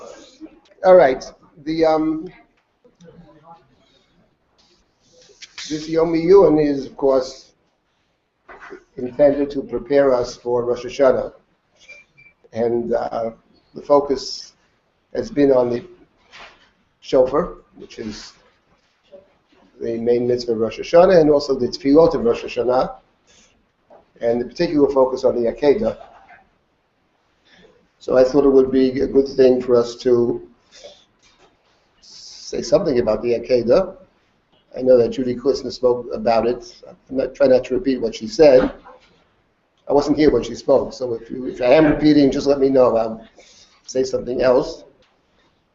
All right. The this Yom Iyun is, of course, intended to prepare us for Rosh Hashanah, and the focus has been on the shofar, which is the main mitzvah of Rosh Hashanah, and also the tefillot of Rosh Hashanah, and the particular focus on the Akeidah. So I thought it would be a good thing for us to say something about the Akeidah. I know that Judy Kutzner spoke about it. I'm trying not to repeat what she said. I wasn't here when she spoke, so if I am repeating, just let me know. I'll say something else.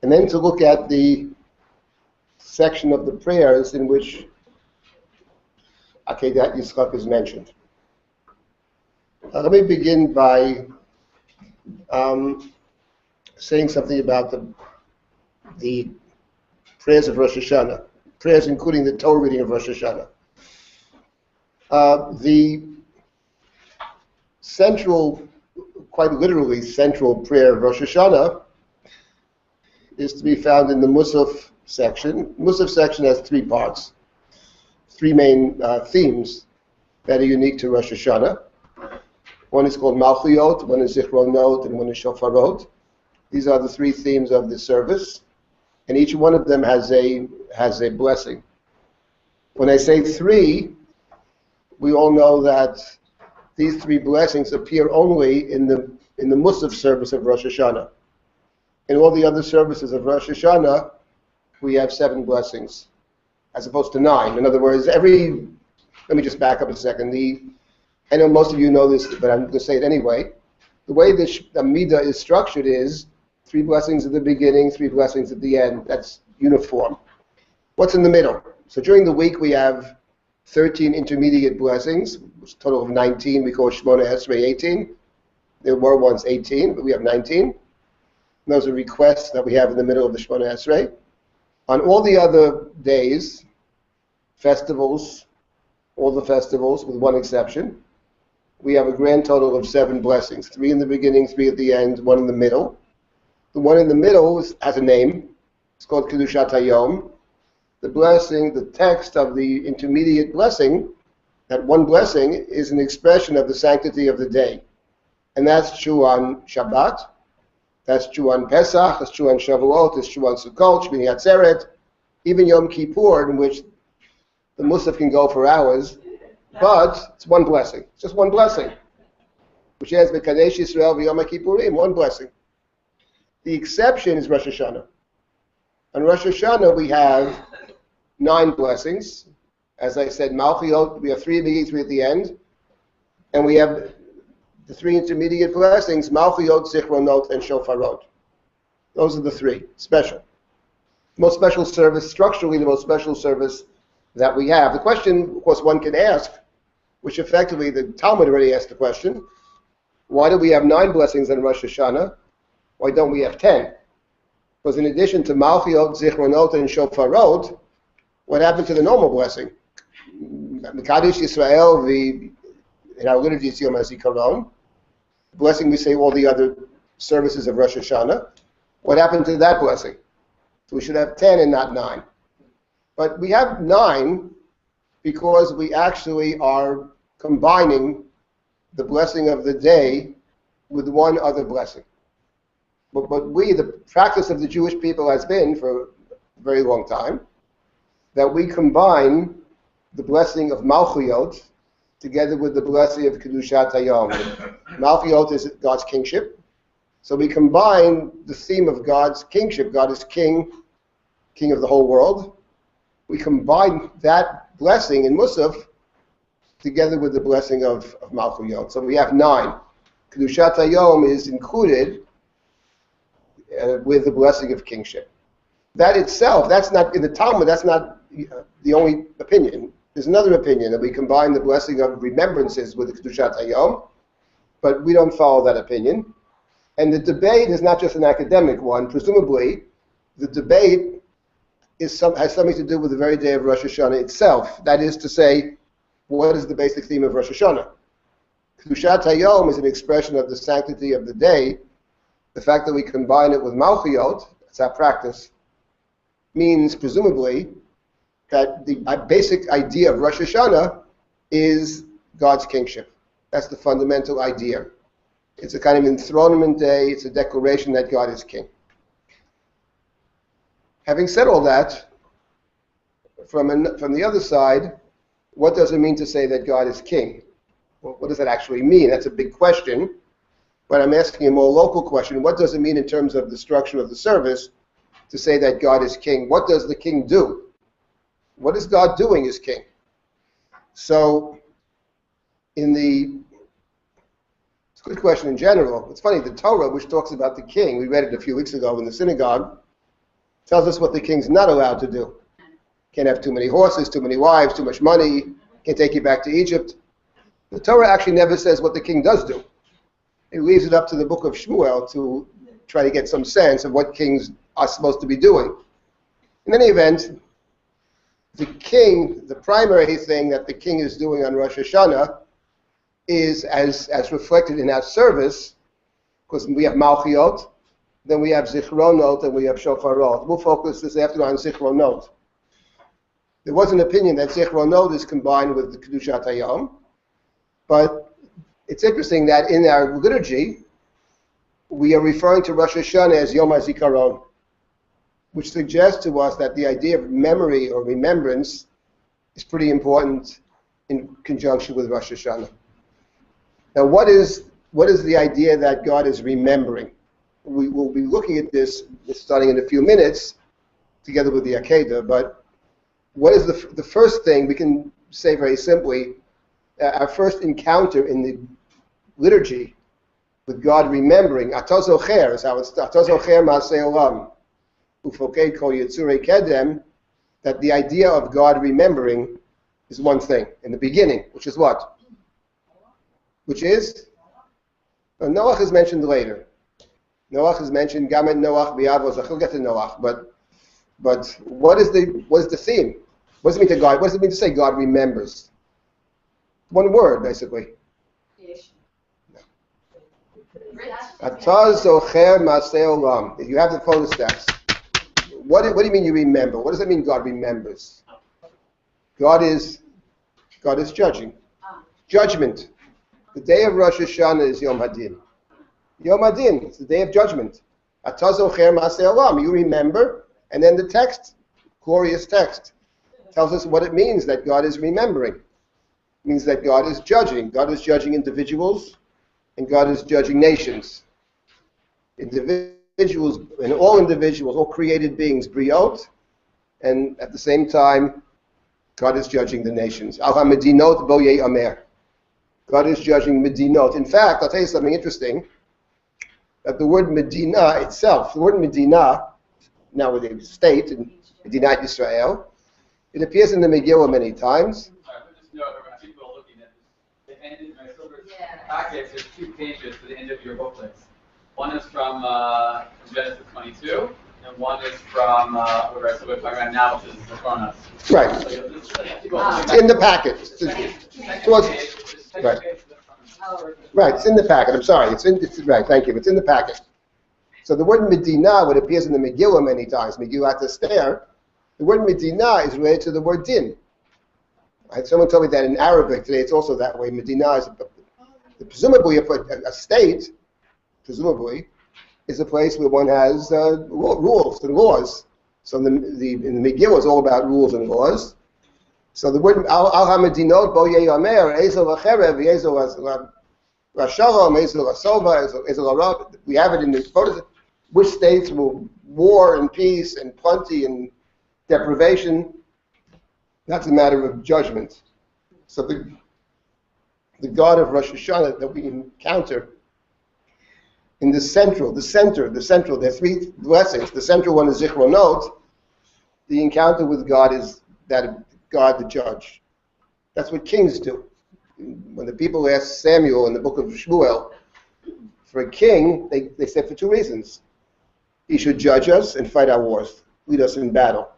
And then to look at the section of the prayers in which Akeidah Yitzchak is mentioned. Let me begin by saying something about the prayers of Rosh Hashanah, prayers including the Torah reading of Rosh Hashanah. The central, quite literally central prayer of Rosh Hashanah is to be found in the Musaf section. Musaf section has three parts, three main themes that are unique to Rosh Hashanah. One is called Malchuyot, one is Zichronot, and one is Shofarot. These are the three themes of the service, and each one of them has a blessing. When I say three, we all know that these three blessings appear only in the Musaf service of Rosh Hashanah. In all the other services of Rosh Hashanah, we have 7 blessings, as opposed to 9. In other words, let me just back up a second. I know most of you know this, but I'm going to say it anyway. The way the Midah is structured is 3 blessings at the beginning, 3 blessings at the end. That's uniform. What's in the middle? So during the week we have 13 intermediate blessings, which is a total of 19. We call Shmona Esrei 18. There were once 18, but we have 19. And those are requests that we have in the middle of the Shmona Esrei. On all the other days, festivals, all the festivals with one exception, we have a grand total of 7 blessings. 3 in the beginning, 3 at the end, 1 in the middle. The one in the middle has a name. It's called Kedushat Hayom. The blessing, the text of the intermediate blessing, that one blessing is an expression of the sanctity of the day. And that's true on Shabbat, that's true on Pesach, that's true on Shavuot, it's true on Sukkot, Shmini Atzeret, even Yom Kippur, in which the Musaf can go for hours, but it's one blessing. It's just one blessing. Which is B'Kadesh Yisrael V'Yom Kippurim, one blessing. The exception is Rosh Hashanah. On Rosh Hashanah we have 9 blessings. As I said, Malchuyot, we have 3 at the beginning, 3 at the end. And we have the 3 intermediate blessings, Malchuyot, Zichronot, and Shofarot. Those are the 3, special. Most special service, structurally the most special service that we have. The question, of course, one can ask, which effectively the Talmud already asked the question, why do we have 9 blessings on Rosh Hashanah? Why don't we have 10? Because in addition to Malchuyot, Zichronot, and Shofarot, what happened to the normal blessing? Mekadesh Yisrael, in our liturgy, it's Yom HaZikaron. The blessing we say all the other services of Rosh Hashanah. What happened to that blessing? So we should have 10 and not 9. But we have 9 because we actually are combining the blessing of the day with one other blessing. But the practice of the Jewish people has been for a very long time that we combine the blessing of Malchuyot together with the blessing of Kedushat Hayom. Malchuyot is God's kingship. So we combine the theme of God's kingship. God is king of the whole world. We combine that blessing in Musaf together with the blessing of Malchuyot. So we have 9. Kedushat Hayom is included with the blessing of kingship. That itself, that's not, in the Talmud, that's not the only opinion. There's another opinion that we combine the blessing of remembrances with the Kedushat Hayom, but we don't follow that opinion. And the debate is not just an academic one. Presumably, the debate has something to do with the very day of Rosh Hashanah itself. That is to say, what is the basic theme of Rosh Hashanah? Kedushat Hayom is an expression of the sanctity of the day, the fact that we combine it with Malchiot, it's our practice, means presumably that the basic idea of Rosh Hashanah is God's kingship. That's the fundamental idea. It's a kind of enthronement day. It's a declaration that God is king. Having said all that, from the other side, what does it mean to say that God is king? Well, what does that actually mean? That's a big question. But I'm asking a more local question. What does it mean in terms of the structure of the service to say that God is king? What does the king do? What is God doing as king? So, it's a good question in general. It's funny, the Torah, which talks about the king, we read it a few weeks ago in the synagogue, tells us what the king's not allowed to do. Can't have too many horses, too many wives, too much money, can't take you back to Egypt. The Torah actually never says what the king does do. It leaves it up to the book of Shmuel to try to get some sense of what kings are supposed to be doing. In any event, the king, the primary thing that the king is doing on Rosh Hashanah is, as reflected in our service, because we have Malchiot, then we have Zichronot, and we have Shofarot. We'll focus this afternoon on Zichronot. There was an opinion that Zichronot is combined with the Kedushat Hayom, but it's interesting that in our liturgy, we are referring to Rosh Hashanah as Yom HaZikaron, which suggests to us that the idea of memory or remembrance is pretty important in conjunction with Rosh Hashanah. Now, what is the idea that God is remembering? We will be looking at this starting in a few minutes, together with the Akeidah, but what is the first thing we can say very simply? Our first encounter in the liturgy with God remembering, Ato Zocher, is how it's Ato Zocher Ma'aseh Olam, Ufoked Kol Yitzurei Kedem, that the idea of God remembering is one thing in the beginning, which is what? Which is? Noach is mentioned later. Noach is mentioned, Gamet Noach B'Yavo, we'll get to Noach, but what is the theme? What does it mean to God? What does it mean to say God remembers? One word, basically. Atah zocher ma'aseh olam. If you have the photostats, what do you mean you remember? What does it mean God remembers? God is judging. Judgment. The day of Rosh Hashanah is Yom Hadin. Yom Hadin, it's the day of judgment. Atah zocher ma'aseh olam. You remember, and then the text, glorious text, tells us what it means that God is remembering. It means that God is judging. God is judging individuals, and God is judging nations. Individuals, and all individuals, all created beings, briot, and at the same time, God is judging the nations. Al ha-medinot bo ye'amer. God is judging medinot. In fact, I'll tell you something interesting, that the word Medina itself, the word Medina, now with a state, in Medinat Israel, it appears in the Megillah many times. People looking at this. The end of my Silber package, there's 2 pages to the end of your booklets. One is from Genesis 22, and one is from what we're talking about now, which is the Chronos. Right. So it's in the packet. Right. Right, it's in the packet. I'm sorry. It's right, thank you. It's in the packet. So the word Medina, what appears in the Megillah many times, Megillat Esther, the word Medina is related to the word din. Right? Someone told me that in Arabic today it's also that way. Medina is presumably a state, presumably, is a place where one has rules and laws. So in the Megillah is all about rules and laws. So the word Al HaMedinot Bo Ye'amer, Ezel HaCherev, Ezel HaShalom, Ezel HaSova, Ezel HaRab. We have it in the photos. Which states will war and peace and plenty and deprivation? That's a matter of judgment. So the God of Rosh Hashanah that we encounter in the central, there are 3 blessings. The central one is Zichronot. The encounter with God is that of God the judge. That's what kings do. When the people asked Samuel in the book of Shmuel for a king, they said for 2 reasons. He should judge us and fight our wars, lead us in battle.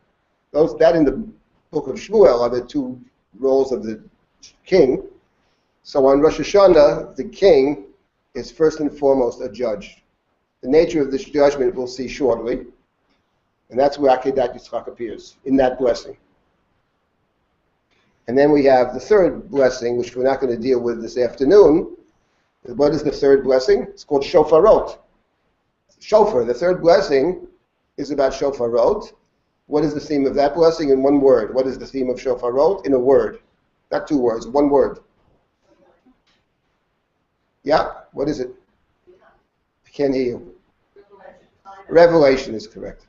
That in the book of Shmuel are the 2 roles of the king. So on Rosh Hashanah, the king is first and foremost a judge. The nature of this judgment we'll see shortly. And that's where Akeidah Yitzchak appears, in that blessing. And then we have the third blessing, which we're not going to deal with this afternoon. What is the third blessing? It's called shofarot. Shofar, the third blessing, is about shofarot. What is the theme of that blessing in one word? What is the theme of shofarot in a word? Not two words, one word. Yeah, what is it? I can't hear you. Revelation is correct.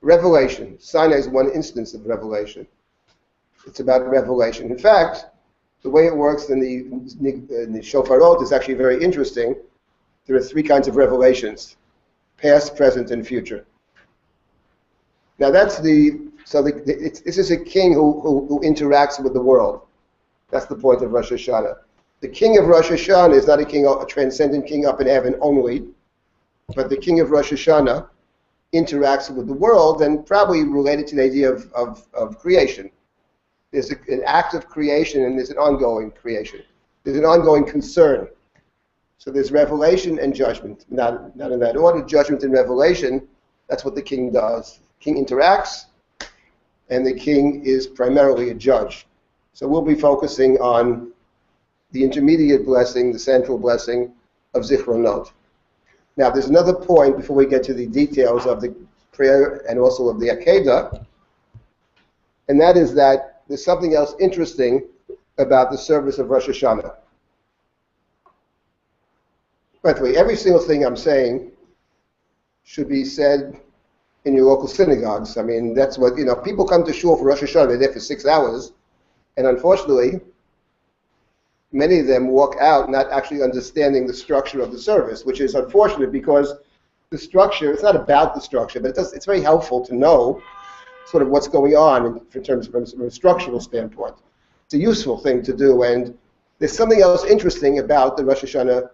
Revelation. Sinai is one instance of revelation. It's about revelation. In fact, the way it works in the shofarot is actually very interesting. There are three kinds of revelations: past, present, and future. Now this is a king who interacts with the world. That's the point of Rosh Hashanah. The king of Rosh Hashanah is not a transcendent king up in heaven only, but the king of Rosh Hashanah interacts with the world, and probably related to the idea of creation. There's an act of creation and there's an ongoing creation. There's an ongoing concern. So there's revelation and judgment. Not in that order, judgment and revelation. That's what the king does. The king interacts, and the king is primarily a judge. So we'll be focusing on the intermediate blessing, the central blessing of Zichronot. Now there's another point before we get to the details of the prayer and also of the Akeidah, and that is that there's something else interesting about the service of Rosh Hashanah. By the way, every single thing I'm saying should be said in your local synagogues. I mean, that's what, people come to shul for Rosh Hashanah, they're there for 6 hours, and unfortunately, many of them walk out not actually understanding the structure of the service, which is unfortunate because the structure, it's not about the structure, but it's very helpful to know sort of what's going on in terms of from a structural standpoint. It's a useful thing to do, and there's something else interesting about the Rosh Hashanah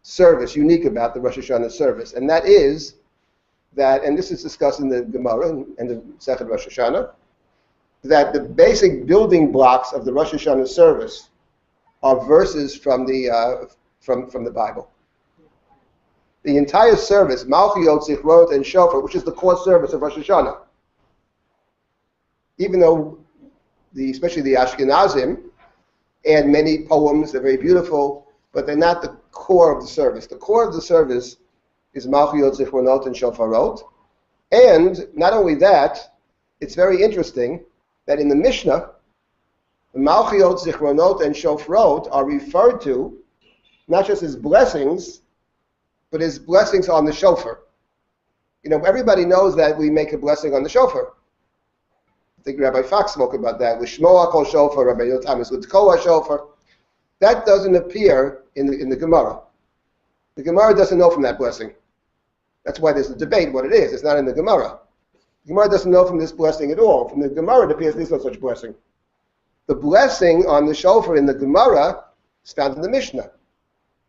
service, unique about the Rosh Hashanah service, and that is that, and this is discussed in the Gemara and the Second Rosh Hashanah, that the basic building blocks of the Rosh Hashanah service are verses from the Bible. The entire service, Malchiyot, Zichrot, and Shofar, which is the core service of Rosh Hashanah, even though especially the Ashkenazim add many poems, they're very beautiful, but they're not the core of the service. The core of the service is Malchiyot, Zichronot, and Shofarot. And not only that, it's very interesting that in the Mishnah, the Malchiyot, Zichronot, and Shofarot are referred to not just as blessings, but as blessings on the shofar. Everybody knows that we make a blessing on the shofar. I think Rabbi Fox spoke about that. L'shmoa kol shofar, Rabbi Yotam is l'tkoa shofar. That doesn't appear in the Gemara. The Gemara doesn't know from that blessing. That's why there's a debate what it is. It's not in the Gemara. The Gemara doesn't know from this blessing at all. From the Gemara, it appears there's no such blessing. The blessing on the shofar in the Gemara is found in the Mishnah.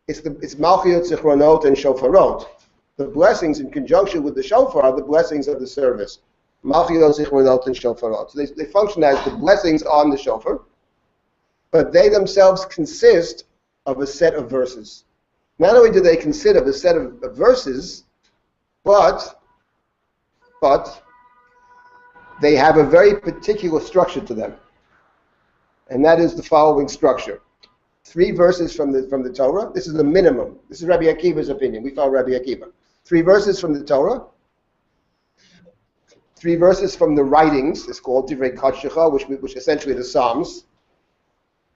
It's Malchiyot, Zichronot, and Shofarot. The blessings in conjunction with the shofar are the blessings of the service. Malchiyot, Zichronot, and Shofarot. So they function as the blessings on the shofar, but they themselves consist of a set of verses. Not only do they consist of a set of verses, but they have a very particular structure to them. And that is the following structure. 3 verses from the Torah. This is the minimum. This is Rabbi Akiva's opinion. We follow Rabbi Akiva. 3 verses from the Torah. 3 verses from the writings. It's called Divrei Kodshecha, which essentially the Psalms.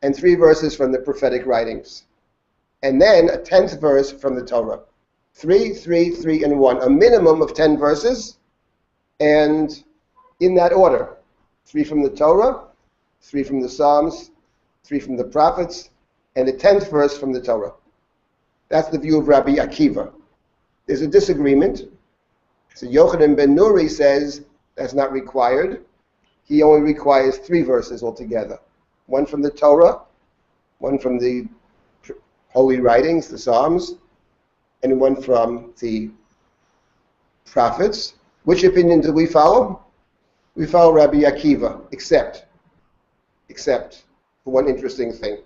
And 3 verses from the prophetic writings. And then a 10th verse from the Torah. 3, 3, 3, and 1. A minimum of 10 verses. And in that order. 3 from the Torah, 3 from the Psalms, 3 from the prophets, and the 10th verse from the Torah. That's the view of Rabbi Akiva. There's a disagreement. So Yochanan ben Nuri says that's not required. He only requires 3 verses altogether. 1 from the Torah, 1 from the holy writings, the Psalms, and 1 from the prophets. Which opinion do we follow? We follow Rabbi Akiva, except for one interesting thing.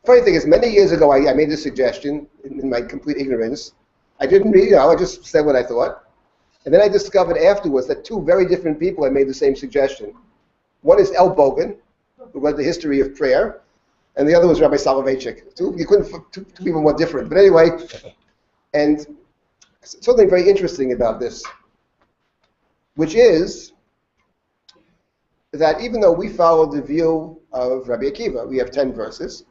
Funny thing is, many years ago I made this suggestion in my complete ignorance. I didn't read, I just said what I thought. And then I discovered afterwards that two very different people had made the same suggestion. One is El Bogan, who read the history of prayer, and the other was Rabbi Soloveitchik. Two people more different. But anyway, and something very interesting about this, which is that even though we follow the view of Rabbi Akiva, we have 10 verses.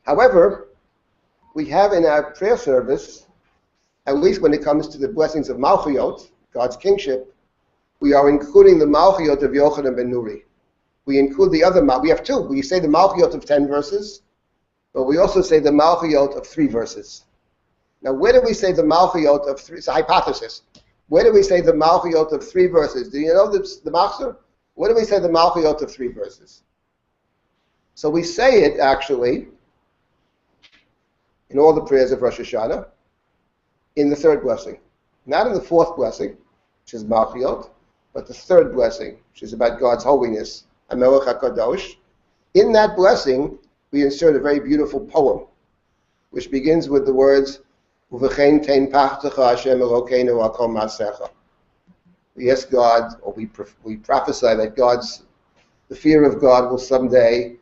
However, we have in our prayer service, at least when it comes to the blessings of Malchiyot, God's kingship, we are including the Malchiyot of Yochanan ben Nuri. We include the other we have two. We say the Malchiyot of 10 verses, but we also say the Malchiyot of 3 verses. Now, where do we say the Malchiyot of 3? It's a hypothesis. Where do we say the Malchiyot of 3 verses? Do you know the Machzor? Where do we say the Malchiyot of 3 verses? So we say it, actually, in all the prayers of Rosh Hashanah, in the 3rd blessing. Not in the 4th blessing, which is Malchiyot, but the 3rd blessing, which is about God's holiness, HaMelech HaKadosh. In that blessing, we insert a very beautiful poem, which begins with the words, Uvechein tein pachtecha Hashem Elokeinu al kol maasecha. We ask God, or we prophesy that the fear of God will someday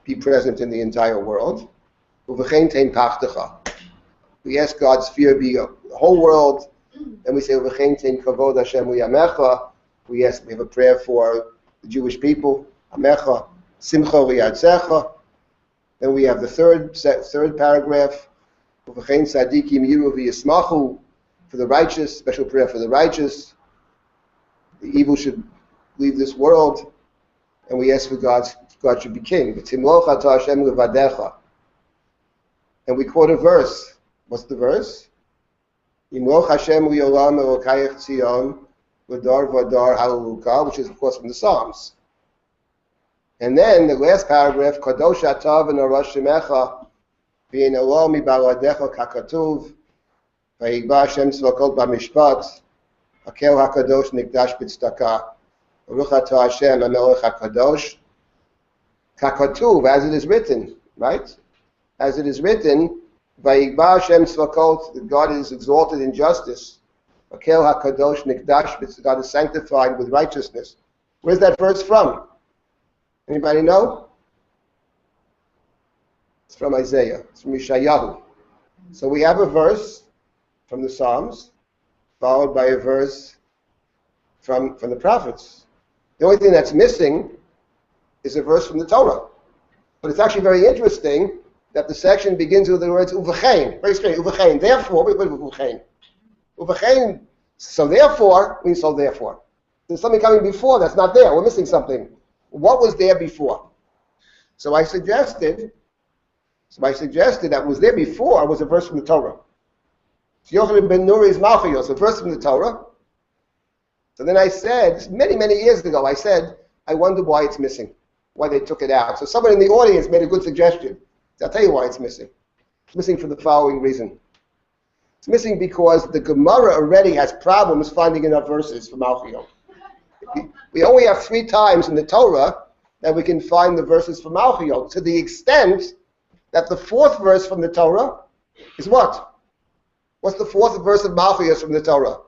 be present in the entire world. Uvechein tein pachtecha. We ask God's fear be the whole world, and we say Uvechein tein kavod Hashem u'yamecha. We have a prayer for the Jewish people, Amecha, Simcha Li'atzecha. Then we have the third paragraph, Uvechein Tzadikim Yiru V'Yismachu, for the righteous, special prayer for the righteous. The evil should leave this world, and we ask for God should be king. V'Timloch Ata Hashem Levadecha. And we quote a verse. What's the verse? Yimloch Hashem Li'olam Elokayach Tzion, V'dar V'dar Hallelujah, which is of course from the Psalms. And then the last paragraph, Kadosh Atav v'Norosh Shemecha, V'yin Eloh Mibaladecha Kakatuv, V'yigba Hashem Tzvakot B'mishpat, Hakel HaKadosh Nikdash B'tzedakah, Baruch Atah Hashem HaMelech HaKadosh, Kakatuv, as it is written, right? As it is written, V'yigba Hashem Tzvakot, that God is exalted in justice. Hakel HaKadosh Nikdash B'tzedakah, God is sanctified with righteousness. Where's that verse from? Anybody know? It's from Isaiah. It's from Yeshayahu. So we have a verse from the Psalms, followed by a verse from the prophets. The only thing that's missing is a verse from the Torah. But it's actually very interesting that the section begins with the words Uvechein. Very strange. Uvechein. Therefore, wait, Uvechein. Uvechein. So therefore means so therefore. There's something coming before that's not there. We're missing something. What was there before? So I suggested that was there before was a verse from the Torah. It's Yochanan ben Nuri's Malchiyos, a verse from the Torah. So then I said, many, many years ago, I wonder why it's missing, why they took it out. So someone in the audience made a good suggestion. So I'll tell you why it's missing. It's missing for the following reason. It's missing because the Gemara already has problems finding enough verses for Malchiyot. We only have 3 times in the Torah that we can find the verses for Malchiyot, to the extent that the 4th verse from the Torah is what? What's the 4th verse of Malchiyot from the Torah?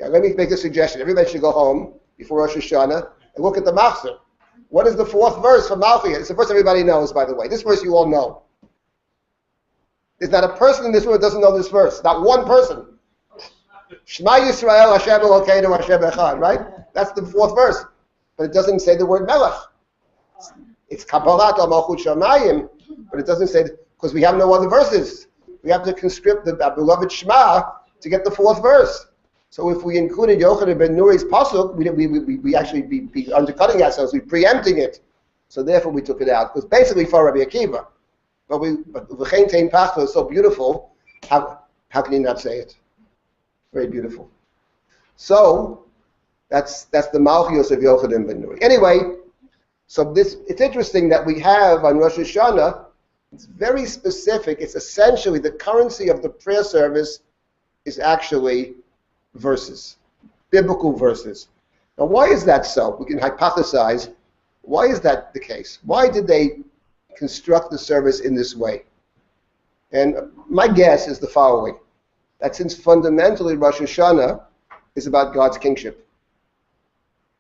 Okay, let me make a suggestion. Everybody should go home before Rosh Hashanah and look at the Machzor. What is the 4th verse from Malchiyot? It's a verse everybody knows, by the way. This verse you all know. There's not a person in this room that doesn't know this verse. Not one person. Shema Yisrael Hashem Elokeinu Hashem Echad, right? That's the 4th verse. But it doesn't say the word Melech. It's Kabbalat al Malchut Shamayim, but it doesn't say, because we have no other verses. We have to conscript the beloved Shema to get the 4th verse. So if we included Yochanan ben Nuri's pasuk, we actually be undercutting ourselves, we're preempting it. So therefore we took it out. Because basically for Rabbi Akiva. But V'chein tein pachto is so beautiful, how can you not say it? Very beautiful. So that's the Malchiyos of Yochanan ben Nuri. Anyway, so it's interesting that we have on Rosh Hashanah, it's very specific. It's essentially the currency of the prayer service is actually verses, biblical verses. Now, why is that so? We can hypothesize. Why is that the case? Why did they construct the service in this way. And my guess is the following, that since fundamentally Rosh Hashanah is about God's kingship,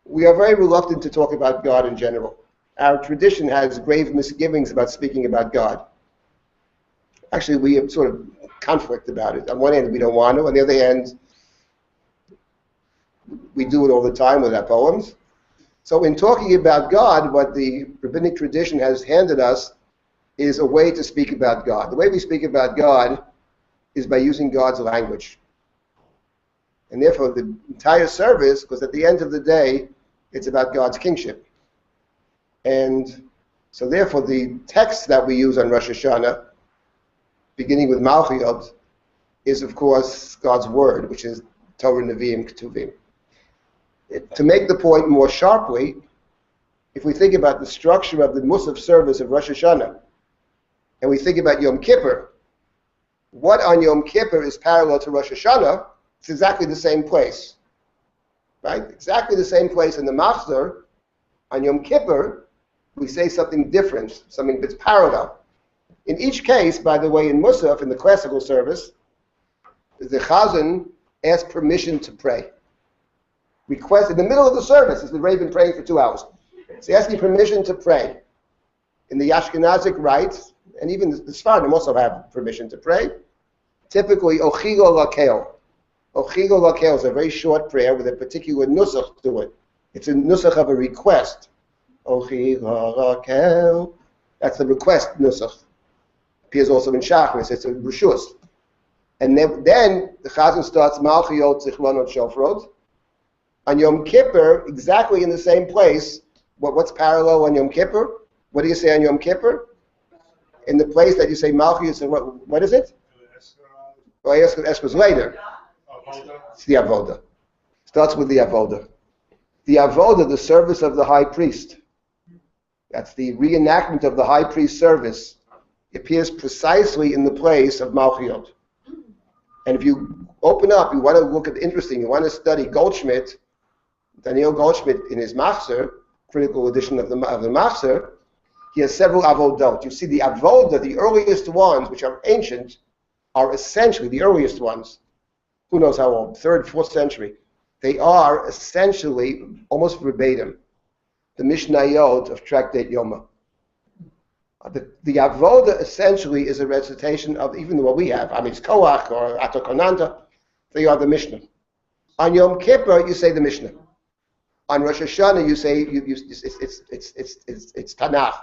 we are very reluctant to talk about God in general. Our tradition has grave misgivings about speaking about God. Actually, we have sort of conflict about it. On one hand, we don't want to. On the other hand, we do it all the time with our poems. So in talking about God, what the rabbinic tradition has handed us is a way to speak about God. The way we speak about God is by using God's language. And therefore, the entire service, because at the end of the day, it's about God's kingship. And so therefore, the text that we use on Rosh Hashanah, beginning with Malchiyot, is of course God's word, which is Torah, Nevi'im, Ketuvim. To make the point more sharply, if we think about the structure of the Musaf service of Rosh Hashanah, and we think about Yom Kippur, what on Yom Kippur is parallel to Rosh Hashanah? It's exactly the same place, right? Exactly the same place in the Machzor. On Yom Kippur, we say something different, something that's parallel. In each case, by the way, in Musaf, in the classical service, the Chazan asks permission to pray. Request in the middle of the service, is the Raven praying for 2 hours. So he asking permission to pray. In the Ashkenazic rites, and even the Sfardim also have permission to pray. Typically, Ochilo Lakel. Ochilo Lakel is a very short prayer with a particular nusach to it. It's a nusach of a request. Ochilo Lakel. That's the request nusach. Appears also in Shachris. It's a reshus. And then the Chazan starts Malchiyot Zichronot Shofrot. On Yom Kippur, exactly in the same place. What's parallel on Yom Kippur? What do you say on Yom Kippur? In the place that you say Malchiyot, what is it? Well, Esker's later. It's the Avodah. Starts with the Avodah. The Avodah, the service of the high priest. That's the reenactment of the high priest service. It appears precisely in the place of Malchiyot. And if you open up, you want to look at interesting, you want to study Goldschmidt, Daniel Goldschmidt in his Machzor, critical edition of the Machzor, he has several avodot. You see the avodah, the earliest ones, which are ancient, are essentially the earliest ones. Who knows how old? 3rd, 4th century. They are essentially, almost verbatim, the Mishnayot of Tractate Yoma. The avodah essentially is a recitation of even what we have. Amitz Koach or Atokonanta. They are the Mishnah. On Yom Kippur, you say the Mishnah. On Rosh Hashanah, you say it's Tanakh.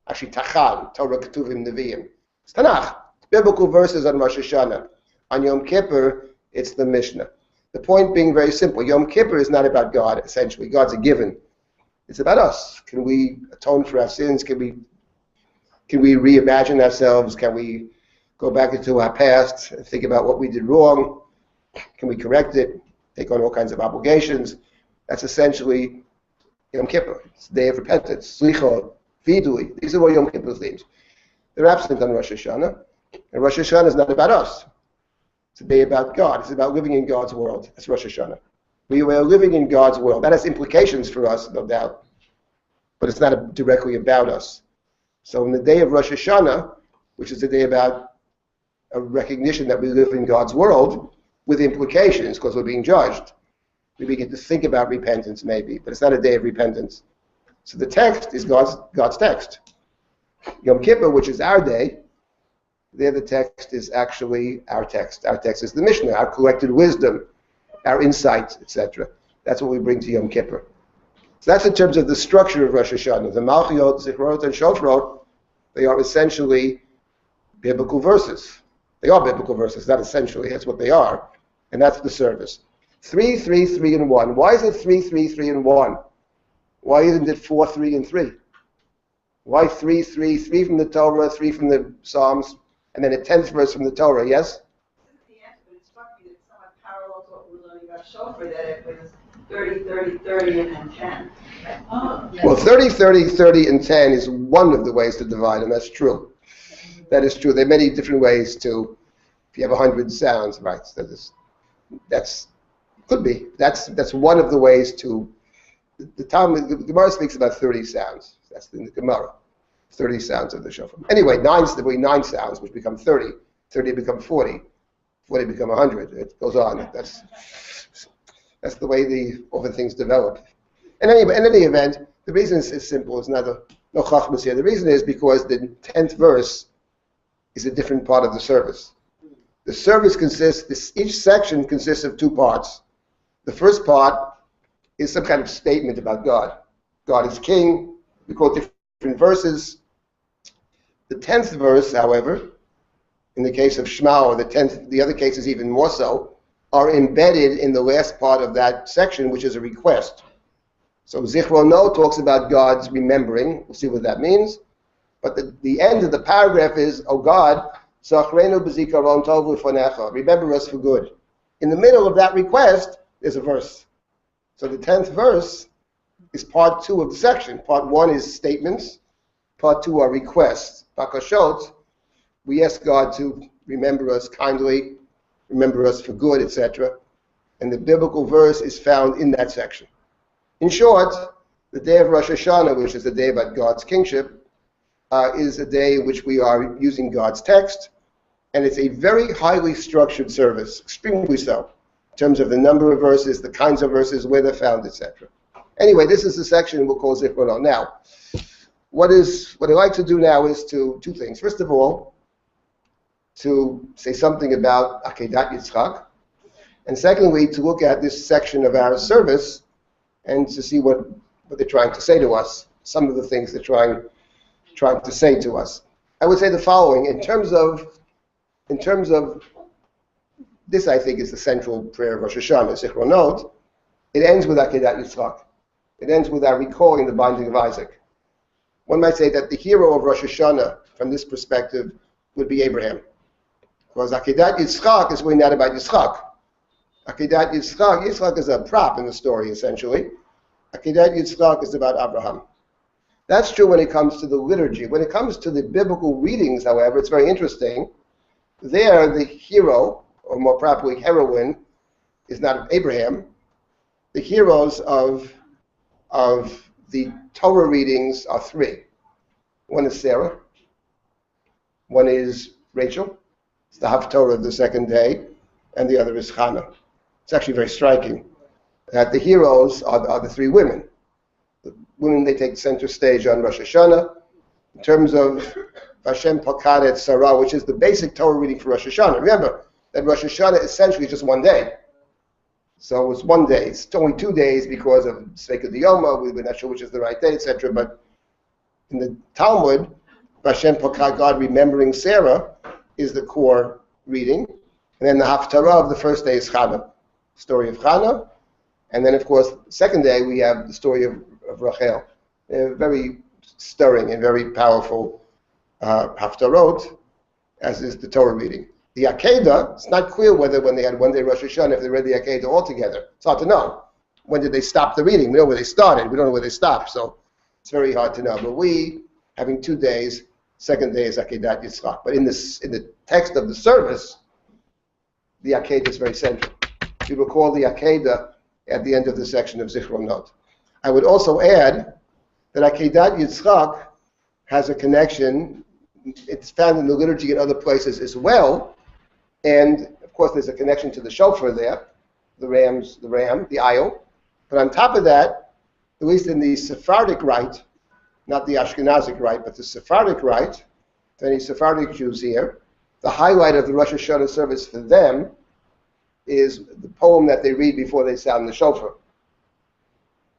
Actually, Tachal, Torah, Ketuvim, Nevi'im. It's Tanakh. Biblical verses on Rosh Hashanah. On Yom Kippur, it's the Mishnah. The point being very simple. Yom Kippur is not about God, essentially. God's a given. It's about us. Can we atone for our sins? Can we reimagine ourselves? Can we go back into our past and think about what we did wrong? Can we correct it? Take on all kinds of obligations? That's essentially Yom Kippur. It's the day of repentance. Slichot, Vidui. These are all Yom Kippur themes. They're absent on Rosh Hashanah. And Rosh Hashanah is not about us. It's a day about God. It's about living in God's world. That's Rosh Hashanah. We are living in God's world. That has implications for us, no doubt. But it's not directly about us. So in the day of Rosh Hashanah, which is a day about a recognition that we live in God's world, with implications, because we're being judged, we begin to think about repentance maybe, but it's not a day of repentance. So the text is God's text. Yom Kippur, which is our day, there the text is actually our text. Our text is the Mishnah, our collected wisdom, our insights, etc. That's what we bring to Yom Kippur. So that's in terms of the structure of Rosh Hashanah. The Malchiyot, Zichrot, and Shofrot, they are essentially biblical verses. They are biblical verses, not essentially, that's what they are. And that's the service. 3, 3, 3, and 1. Why is it 3, 3, 3, and 1? Why isn't it 4, 3, and 3? Why 3, 3, 3 from the Torah, 3 from the Psalms, and then a 10th verse from the Torah, yes? The answer, but it struck me that it's somewhat parallel to what we're learning about Shofar, that it was 30, 30, 30, and then 10. Well, 30, 30, 30, and 10 is one of the ways to divide, and that's true. That is true. There are many different ways to, if you have 100 sounds, right, that's could be. That's one of the ways to, the Gemara speaks about 30 sounds. That's in the Gemara. 30 sounds of the shofar. Anyway, there will be 9 sounds, which become 30. 30 become 40. 40 become 100. It goes on. That's the way all the things develop. And anyway, in any event, the reason is simple. It's no chachmas here. The reason is because the 10th verse is a different part of the service. The service each section consists of 2 parts. The first part is some kind of statement about God. God is king. We quote different verses. The 10th verse, however, in the case of Shema, or the other cases even more so, are embedded in the last part of that section, which is a request. So Zichrono talks about God's remembering. We'll see what that means. But the end of the paragraph is, "O God, Zachrenu b'zikaron tov u'fanecha." Remember us for good. In the middle of that request, there's a verse. So the 10th verse is part 2 of the section. Part 1 is statements. Part 2 are requests. Bakashot. We ask God to remember us kindly, remember us for good, etc. And the biblical verse is found in that section. In short, the day of Rosh Hashanah, which is the day about God's kingship, is a day in which we are using God's text, and it's a very highly structured service, extremely so, in terms of the number of verses, the kinds of verses, where they're found, etc. Anyway, this is the section we'll call Zichrono. Now, what I'd like to do now is two things. First of all, to say something about Akeidah Yitzchak, and secondly, to look at this section of our service and to see what they're trying to say to us, some of the things they're trying to say to us. I would say the following, in terms of this, I think, is the central prayer of Rosh Hashanah, Zichronot. It ends with Akeidah Yitzchak. It ends with our recalling the binding of Isaac. One might say that the hero of Rosh Hashanah, from this perspective, would be Abraham. Because Akeidah Yitzchak is really not about Yitzchak. Akeidah Yitzchak is a prop in the story, essentially. Akeidah Yitzchak is about Abraham. That's true when it comes to the liturgy. When it comes to the biblical readings, however, it's very interesting. There, the hero, or more properly heroine, is not Abraham. The heroes of the Torah readings are 3. One is Sarah. One is Rachel. It's the Haftorah of the second day. And the other is Hannah. It's actually very striking that the heroes are the 3 women. The women, they take center stage on Rosh Hashanah. In terms of Hashem Pakad et Sarah, which is the basic Torah reading for Rosh Hashanah. Remember that Rosh Hashanah essentially is just one day. So it's one day. It's only 2 days because of Sveika Diyoma. We're not sure which is the right day, etc. But in the Talmud, Hashem Pakad, God remembering Sarah, is the core reading. And then the Haftarah of the first day is Chana, story of Chana. And then, of course, the second day we have the story of Rachel. Very stirring and very powerful Haftarot, as is the Torah reading. The Akeidah, it's not clear whether when they had one day Rosh Hashanah, if they read the Akeidah all together. It's hard to know. When did they stop the reading? We know where they started. We don't know where they stopped. So it's very hard to know. But we, having 2 days, second day is Akeidah Yitzchak. But in the text of the service, the Akeidah is very central. You recall the Akeidah at the end of the section of Zichronot. I would also add that Akeidah Yitzchak has a connection. It's found in the liturgy and other places as well. And, of course, there's a connection to the shofar there, the ram, the ayil. But on top of that, at least in the Sephardic rite, not the Ashkenazic rite, but the Sephardic rite, to any Sephardic Jews here, the highlight of the Rosh Hashanah service for them is the poem that they read before they sound the shofar.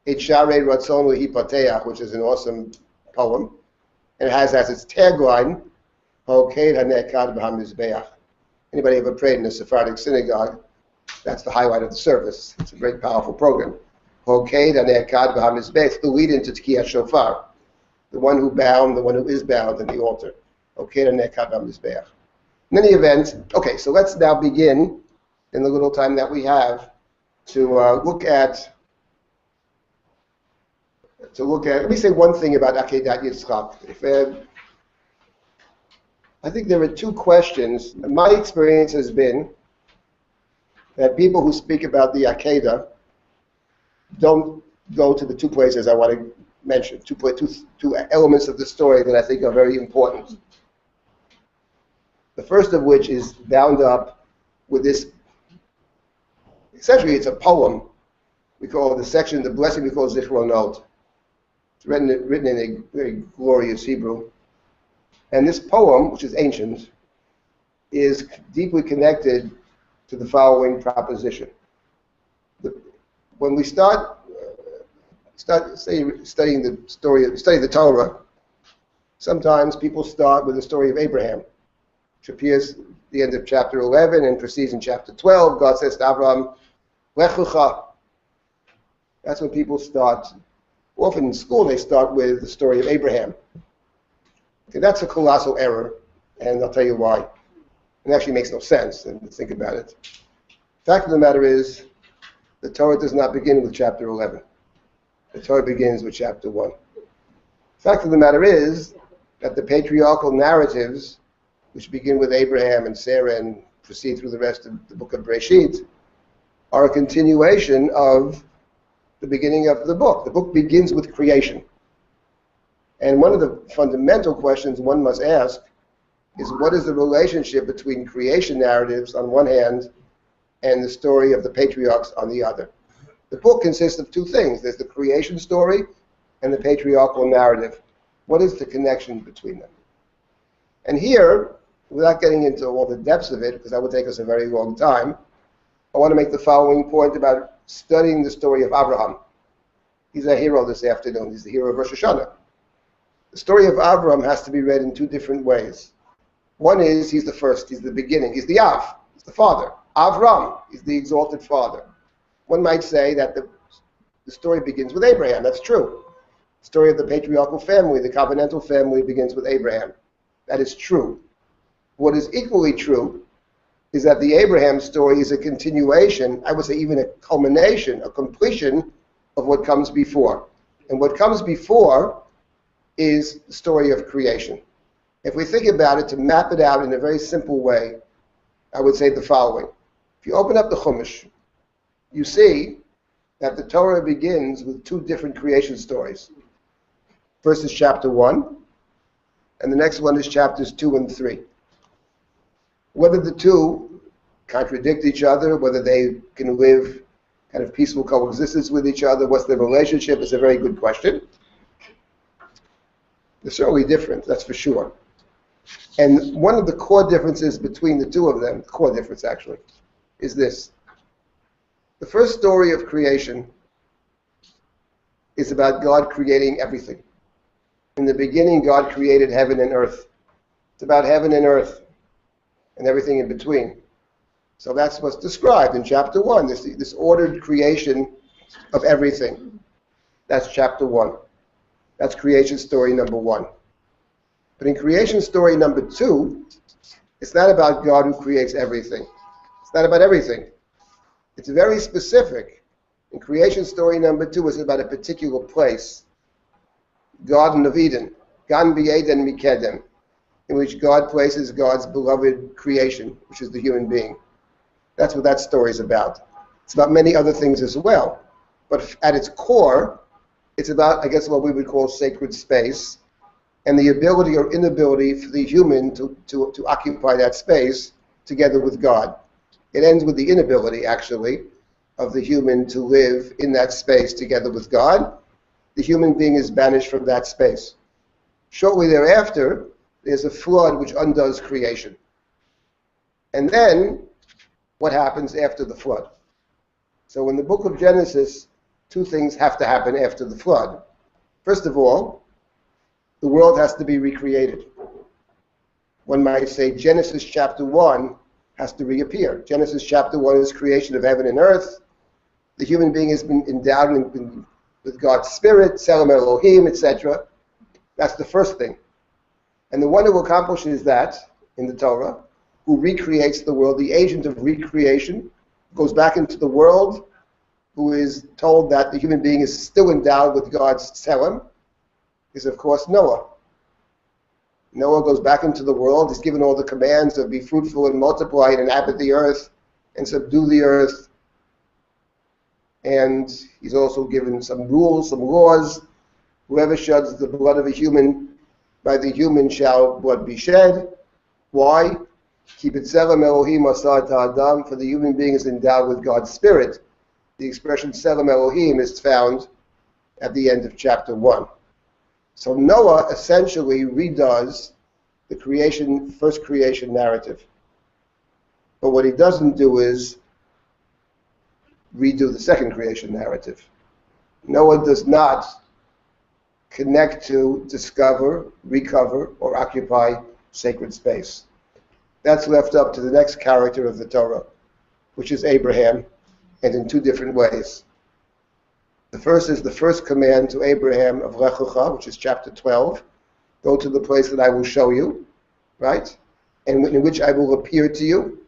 Et Sharei Ratzon Lehipateach, which is an awesome poem. And it has as its tagline, Akeidah Ne'ekad B'hamizbeach. Anybody ever prayed in a Sephardic synagogue? That's the highlight of the service. It's a very powerful program. Akeidah Ne'ekad B'hamizbeach, the lead into Tkiyat Shofar. The one who is bound in the altar. Akeidah Ne'ekad B'hamizbeach. In any event, okay, so let's now begin, in the little time that we have, to look at, let me say one thing about Akeidah Yitzchak. I think there are 2 questions. My experience has been that people who speak about the Akeidah don't go to the 2 places I want to mention, two elements of the story that I think are very important. The first of which is bound up with this, essentially it's a poem. We call the section, the blessing we call Zichronot. It's written in a very glorious Hebrew. And this poem, which is ancient, is deeply connected to the following proposition. When we start studying the Torah, sometimes people start with the story of Abraham, which appears at the end of chapter 11 and proceeds in chapter 12. God says to Abraham, Lech Lecha. That's when people start. Often in school they start with the story of Abraham. Okay, that's a colossal error, and I'll tell you why. It actually makes no sense, and think about it. The fact of the matter is, the Torah does not begin with chapter 11. The Torah begins with chapter 1. The fact of the matter is that the patriarchal narratives, which begin with Abraham and Sarah and proceed through the rest of the book of Bereshit, are a continuation of the beginning of the book. The book begins with creation. And one of the fundamental questions one must ask is, what is the relationship between creation narratives on one hand and the story of the patriarchs on the other? The book consists of two things. There's the creation story and the patriarchal narrative. What is the connection between them? And here, without getting into all the depths of it, because that would take us a very long time, I want to make the following point about studying the story of Abraham. He's a hero this afternoon. He's the hero of Rosh Hashanah. The story of Abraham has to be read in two different ways. One is, he's the first, he's the beginning, he's the Av, he's the father. Avram is the exalted father. One might say that the story begins with Abraham. That's true. The story of the patriarchal family, the covenantal family, begins with Abraham. That is true. What is equally true is that the Abraham story is a continuation, I would say even a culmination, a completion of what comes before. And what comes before is the story of creation. If we think about it, to map it out in a very simple way, I would say the following. If you open up the Chumash, you see that the Torah begins with two different creation stories. First is chapter 1, and the next one is chapters 2 and 3. Whether the two contradict each other, whether they can live kind of peaceful coexistence with each other, what's their relationship, is a very good question. They're certainly different, that's for sure. And one of the core differences between the two of them, the core difference actually, is this. The first story of creation is about God creating everything. In the beginning, God created heaven and earth. It's about heaven and earth and everything in between. So that's what's described in chapter 1, this ordered creation of everything. That's chapter 1. That's creation story number 1. But in creation story number 2, it's not about God who creates everything. It's not about everything. It's very specific. In creation story number 2, it's about a particular place, Garden of Eden, Gan B'Eden Mikedem, in which God places God's beloved creation, which is the human being. That's what that story is about. It's about many other things as well. But at its core, it's about, I guess, what we would call sacred space, and the ability or inability for the human to occupy that space together with God. It ends with the inability, actually, of the human to live in that space together with God. The human being is banished from that space. Shortly thereafter, there's a flood which undoes creation. And then, what happens after the flood? So in the book of Genesis, two things have to happen after the flood. First of all, the world has to be recreated. One might say Genesis chapter 1 has to reappear. Genesis chapter 1 is creation of heaven and earth. The human being has been endowed with God's spirit, Tselem Elohim, etc. That's the first thing. And the one who accomplishes that in the Torah, who recreates the world, the agent of recreation, goes back into the world, who is told that the human being is still endowed with God's Tselem, is of course Noah. Noah goes back into the world. He's given all the commands of be fruitful and multiply and inhabit the earth and subdue the earth. And he's also given some rules, some laws Whoever sheds the blood of a human, by the human shall blood be shed. Why? Keep it Tselem Elohim Asar Ta'adam, for the human being is endowed with God's Spirit. The expression Tselem Elohim is found at the end of chapter 1. So Noah essentially redoes the first creation narrative. But what he doesn't do is redo the second creation narrative. Noah does not connect to, discover, recover, or occupy sacred space. That's left up to the next character of the Torah, which is Abraham, and in two different ways. The first is the first command to Abraham of Lech Lecha, which is chapter 12. Go to the place that I will show you, right? And in which I will appear to you.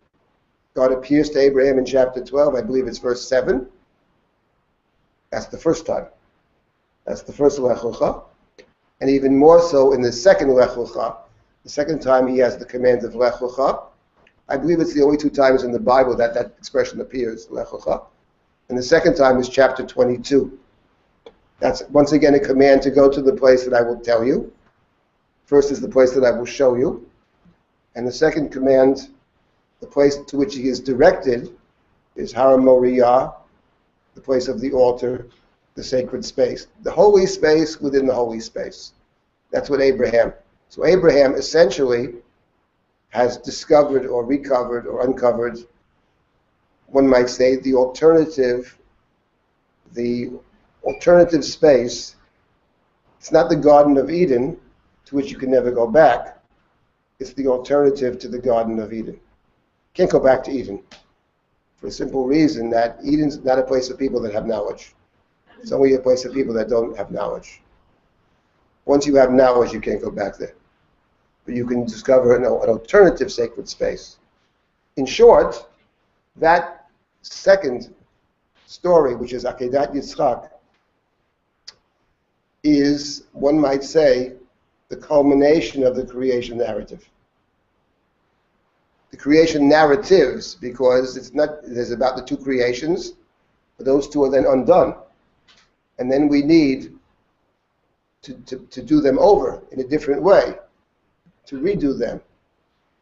God appears to Abraham in chapter 12, I believe it's verse 7. That's the first time. That's the first Lech Lecha. And even more so in the second Lech Lecha. The second time he has the command of Lech Lecha. I believe it's the only two times in the Bible that that expression appears, Lech Lecha. And the second time is chapter 22. That's once again a command to go to the place that I will tell you. First is the place that I will show you. And the second command, the place to which he is directed, is Har Moriah, the place of the altar, the sacred space. The holy space within the holy space. That's what Abraham. So Abraham essentially has discovered or recovered or uncovered, one might say, the alternative space. It's not the Garden of Eden, to which you can never go back. It's the alternative to the Garden of Eden. Can't go back to Eden, for a simple reason that Eden's not a place of people that have knowledge. It's only a place of people that don't have knowledge. Once you have knowledge, you can't go back there. But you can discover an alternative sacred space. In short, that second story, which is Akeidah Yitzchak, is, one might say, the culmination of the creation narrative. The creation narratives, because there's about the two creations, but those two are then undone. And then we need to do them over in a different way, to redo them.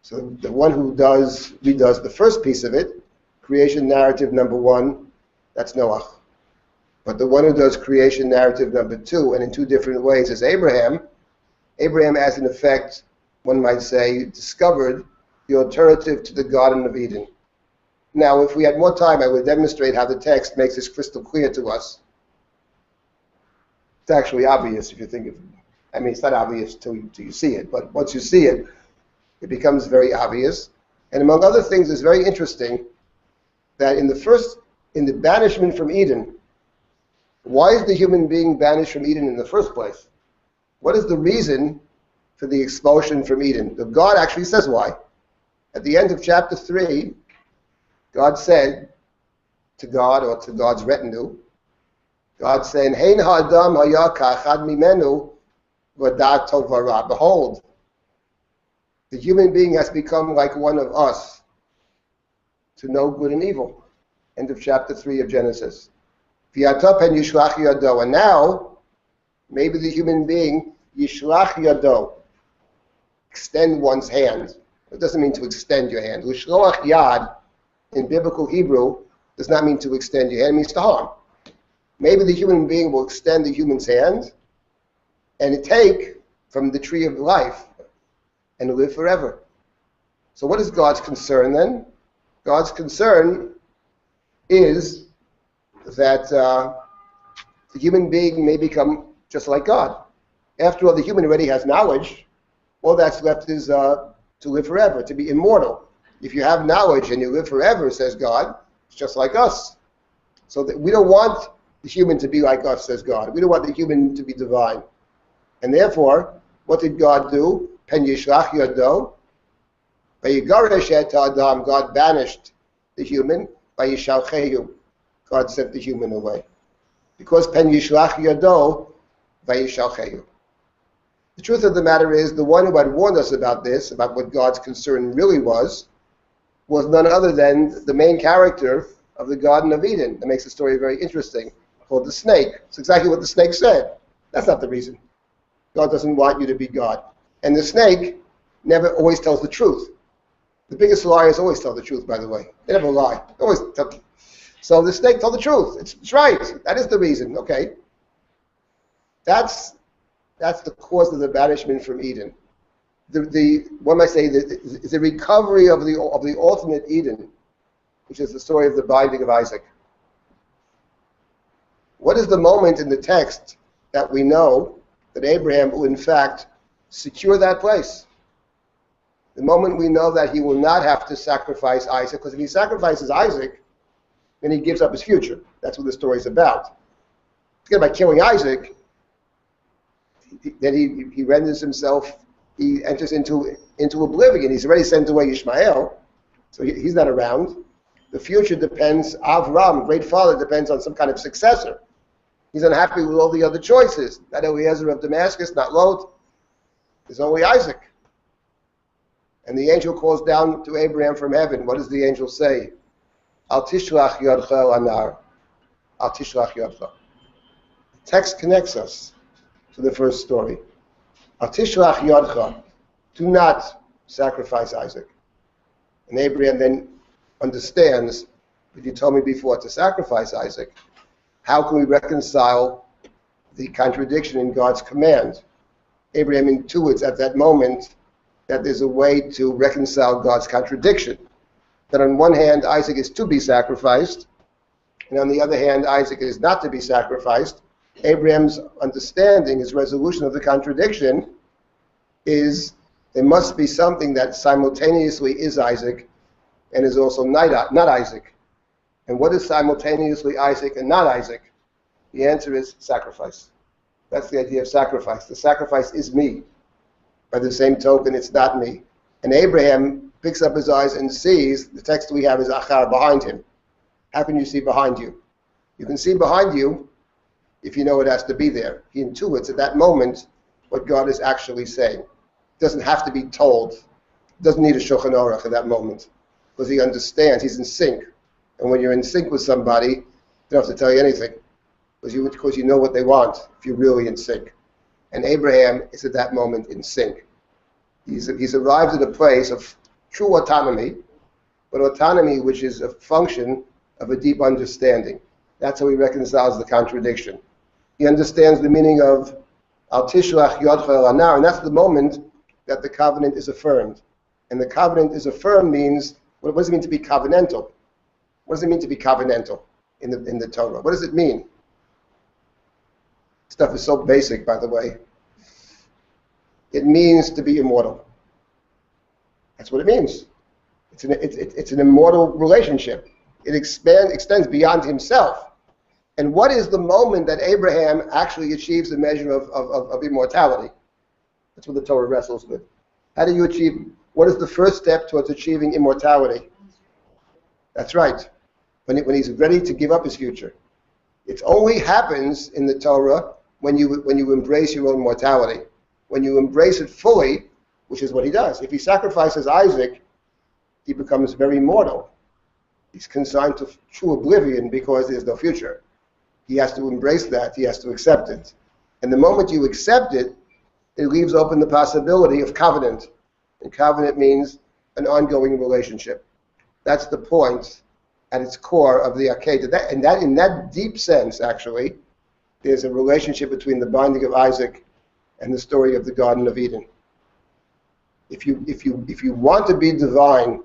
So the one who redoes the first piece of it, creation narrative number 1, that's Noah. But the one who does creation narrative number 2, and in two different ways, is Abraham. Abraham has, in effect, one might say, discovered the alternative to the Garden of Eden. Now, if we had more time, I would demonstrate how the text makes this crystal clear to us. It's actually obvious if you think of it. I mean, it's not obvious till you see it, but once you see it, it becomes very obvious. And among other things, it's very interesting that in the banishment from Eden, why is the human being banished from Eden in the first place? What is the reason for the expulsion from Eden? God actually says why. At the end of chapter 3, God said to God, or to God's retinue, God saying, Hein ha'adam haya ka'achad mimenu v'da'at tov v'ra. Behold, the human being has become like one of us, to know good and evil. End of chapter 3 of Genesis. V'yata pen yishlach yado. And now, maybe the human being, yishlach yado, extend one's hand. It doesn't mean to extend your hand. L'shloach yad, in biblical Hebrew, does not mean to extend your hand, it means to harm. Maybe the human being will extend the human's hand and take from the tree of life and live forever. So what is God's concern then? God's concern is that the human being may become just like God. After all, the human already has knowledge. All that's left is to live forever, to be immortal. If you have knowledge and you live forever, says God, it's just like us. So that we don't want the human to be like us, says God. We don't want the human to be divine. And therefore, what did God do? Pen yishlach yado. Vayigarash et adam. God banished the human. Vayishalchehu. God sent the human away. Because pen yishlach yado, vayishalchehu. The truth of the matter is, the one who had warned us about this, about what God's concern really was none other than the main character of the Garden of Eden. That makes the story very interesting, called the snake. It's exactly what the snake said. That's not the reason. God doesn't want you to be God. And the snake never always tells the truth. The biggest liars always tell the truth, by the way. They never lie. They always tell. So the snake told the truth. It's right. That is the reason. Okay. That's the cause of the banishment from Eden. What might I say? The recovery of the ultimate Eden, which is the story of the binding of Isaac. What is the moment in the text that we know that Abraham will in fact secure that place? The moment we know that he will not have to sacrifice Isaac, because if he sacrifices Isaac, then he gives up his future. That's what the story is about. Again, by killing Isaac, then he renders himself, he enters into oblivion. He's already sent away Ishmael, so he's not around. The future depends, Avram, great father, depends on some kind of successor. He's unhappy with all the other choices. Not Eliezer of Damascus, not Lot. There's only Isaac. And the angel calls down to Abraham from heaven. What does the angel say? Al tishlach yadcha el anar. Al tishlach yadcha. The text connects us to the first story. Al tishlach yadcha. Do not sacrifice Isaac. And Abraham then understands, but you told me before to sacrifice Isaac. How can we reconcile the contradiction in God's command? Abraham intuits at that moment that there's a way to reconcile God's contradiction. That on one hand, Isaac is to be sacrificed, and on the other hand, Isaac is not to be sacrificed. Abraham's understanding, his resolution of the contradiction, is there must be something that simultaneously is Isaac and is also not Isaac. And what is simultaneously Isaac and not Isaac? The answer is sacrifice. That's the idea of sacrifice. The sacrifice is me. By the same token, it's not me. And Abraham picks up his eyes and sees, the text we have is achar, behind him. How can you see behind you? You can see behind you if you know it has to be there. He intuits at that moment what God is actually saying. It doesn't have to be told. It doesn't need a Shulchan Aruch at that moment, because he understands, he's in sync. And when you're in sync with somebody, they don't have to tell you anything, because you know what they want if you're really in sync. And Abraham is at that moment in sync. He's arrived at a place of true autonomy, but autonomy which is a function of a deep understanding. That's how he reconciles the contradiction. He understands the meaning of Al tishlach yadcha el anar, and that's the moment that the covenant is affirmed. And the covenant is affirmed means, what does it mean to be covenantal? What does it mean to be covenantal in the Torah? What does it mean? Stuff is so basic, by the way. It means to be immortal. That's what it means. It's an immortal relationship. It extends beyond himself. And what is the moment that Abraham actually achieves the measure of immortality? That's what the Torah wrestles with. How do you achieve, what is the first step towards achieving immortality? That's right. When he's ready to give up his future. It only happens in the Torah when you embrace your own mortality. When you embrace it fully, which is what he does. If he sacrifices Isaac, he becomes very mortal. He's consigned to true oblivion because there's no future. He has to embrace that. He has to accept it. And the moment you accept it, it leaves open the possibility of covenant. And covenant means an ongoing relationship. That's the point at its core of the Akeidah. In that deep sense, actually, there's a relationship between the binding of Isaac and the story of the Garden of Eden. If you want to be divine,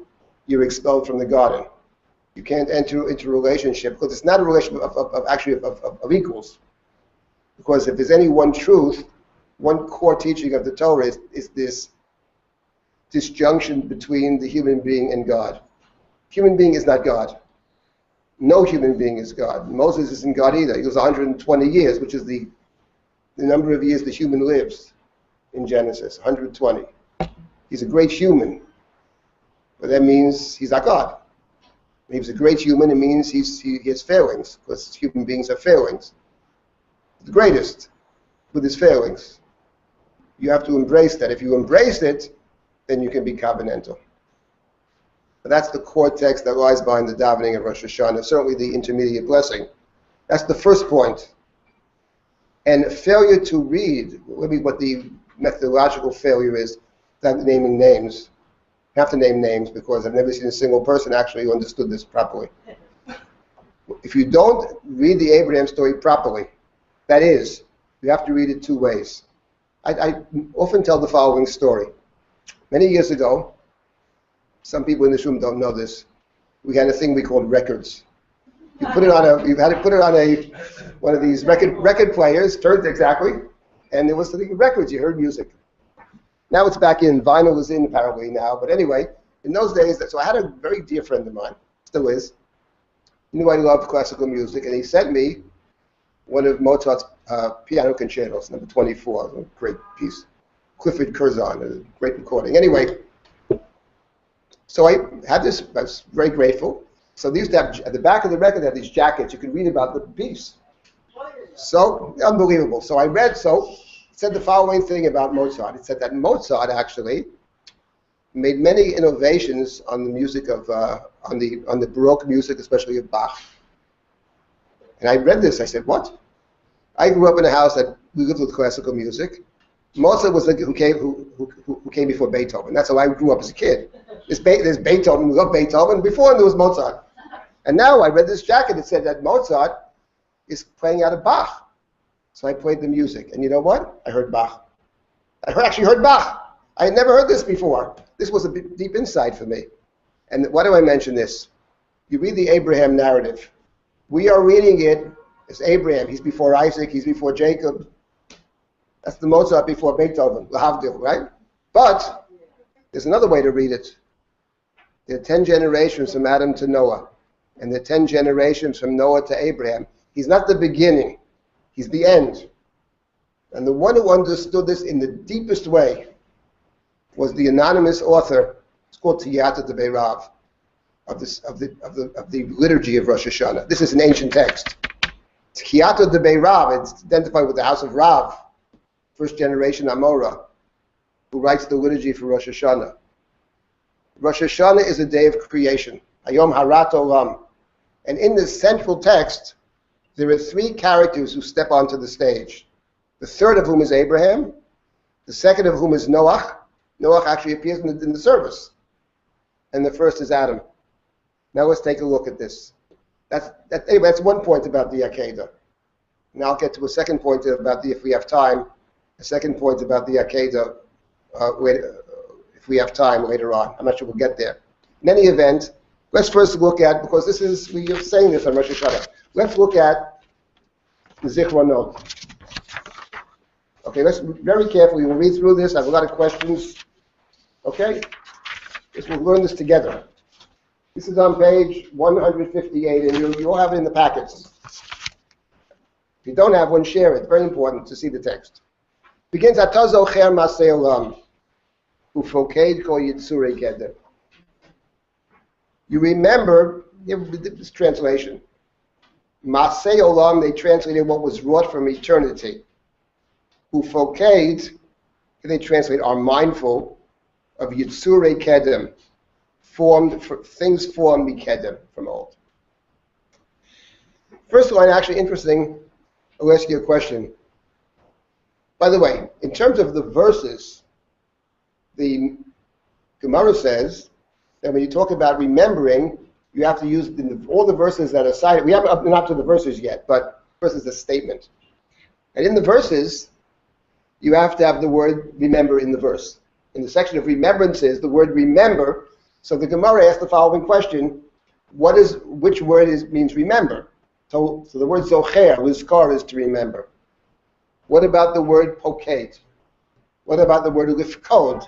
you're expelled from the garden. You can't enter into a relationship, because it's not a relationship of equals. Because if there's any one truth, one core teaching of the Torah is this disjunction between the human being and God. Human being is not God. No human being is God. Moses isn't God either. He was 120 years, which is the number of years the human lives in Genesis, 120. He's a great human, but that means he's not God. If he's a great human, it means he has failings, because human beings have failings. The greatest with his failings. You have to embrace that. If you embrace it, then you can be covenantal. But that's the core text that lies behind the davening of Rosh Hashanah, certainly the intermediate blessing. That's the first point. And failure to read, maybe what the methodological failure is, not naming names. I have to name names because I've never seen a single person actually who understood this properly. If you don't read the Abraham story properly, that is, you have to read it two ways. I often tell the following story. Many years ago, some people in this room don't know this, we had a thing we called records. You had to put it on one of these record players, turned exactly, and there was the records, you heard music. Now it's back in, vinyl is in apparently now, but anyway, in those days, so I had a very dear friend of mine, still is, he knew I loved classical music, and he sent me one of Mozart's piano concertos, number 24, a great piece. Clifford Curzon, a great recording. Anyway, so I had this, I was very grateful. So these at the back of the record, they have these jackets, you can read about the piece. So, unbelievable. So I read, it said the following thing about Mozart. It said that Mozart actually made many innovations on the music of, on the Baroque music, especially of Bach. And I read this, I said, what? I grew up in a house that we lived with classical music. Mozart was the who came before Beethoven. That's how I grew up as a kid. There's Beethoven, we love Beethoven. Before there was Mozart. And now I read this jacket that said that Mozart is playing out of Bach. So I played the music. And you know what? I heard Bach. Actually heard Bach. I had never heard this before. This was a deep insight for me. And why do I mention this? You read the Abraham narrative. We are reading it as Abraham. He's before Isaac. He's before Jacob. That's the Mozart before Beethoven, Lahavdil, right? But there's another way to read it. There are 10 generations from Adam to Noah, and there are 10 generations from Noah to Abraham. He's not the beginning. He's the end. And the one who understood this in the deepest way was the anonymous author. It's called Tiyata de Beirav, of the liturgy of Rosh Hashanah. This is an ancient text. It's Tiyata de Beirav. It's identified with the house of Rav, first generation Amora, who writes the liturgy for Rosh Hashanah. Rosh Hashanah is a day of creation, Hayom Harat Olam. And in this central text, there are three characters who step onto the stage. The third of whom is Abraham, the second of whom is Noach. Noach actually appears in the service. And the first is Adam. Now let's take a look at this. Anyway, that's one point about the Akeidah. Now I'll get to a second point about if we have time, a second point about the Akeidah if we have time later on. I'm not sure we'll get there. In any event, let's first look at, because we are saying this on Rosh Hashanah, let's look at the Zichronot. Okay, let's very carefully, we'll read through this. I have a lot of questions. Okay? We'll learn this together. This is on page 158, and you'll have it in the packets. If you don't have one, share it. Very important to see the text. Begins, Ata zocher masei olam, ufoked kol yitzurei keder. You remember, this translation, masei olam, they translated what was wrought from eternity. Ufoked, they translate, are mindful of yitzurei kedem, things formed kedem, from old. First line, actually interesting. I'll ask you a question. By the way, in terms of the verses, the Gemara says that when you talk about remembering, you have to use all the verses that are cited. We haven't been up to the verses yet, but versus a statement. And in the verses, you have to have the word remember in the verse. In the section of remembrances, the word remember. So the Gemara asks the following question: which word means remember? So the word zocher, lizkar, is to remember. What about the word poked? What about the word lifkod?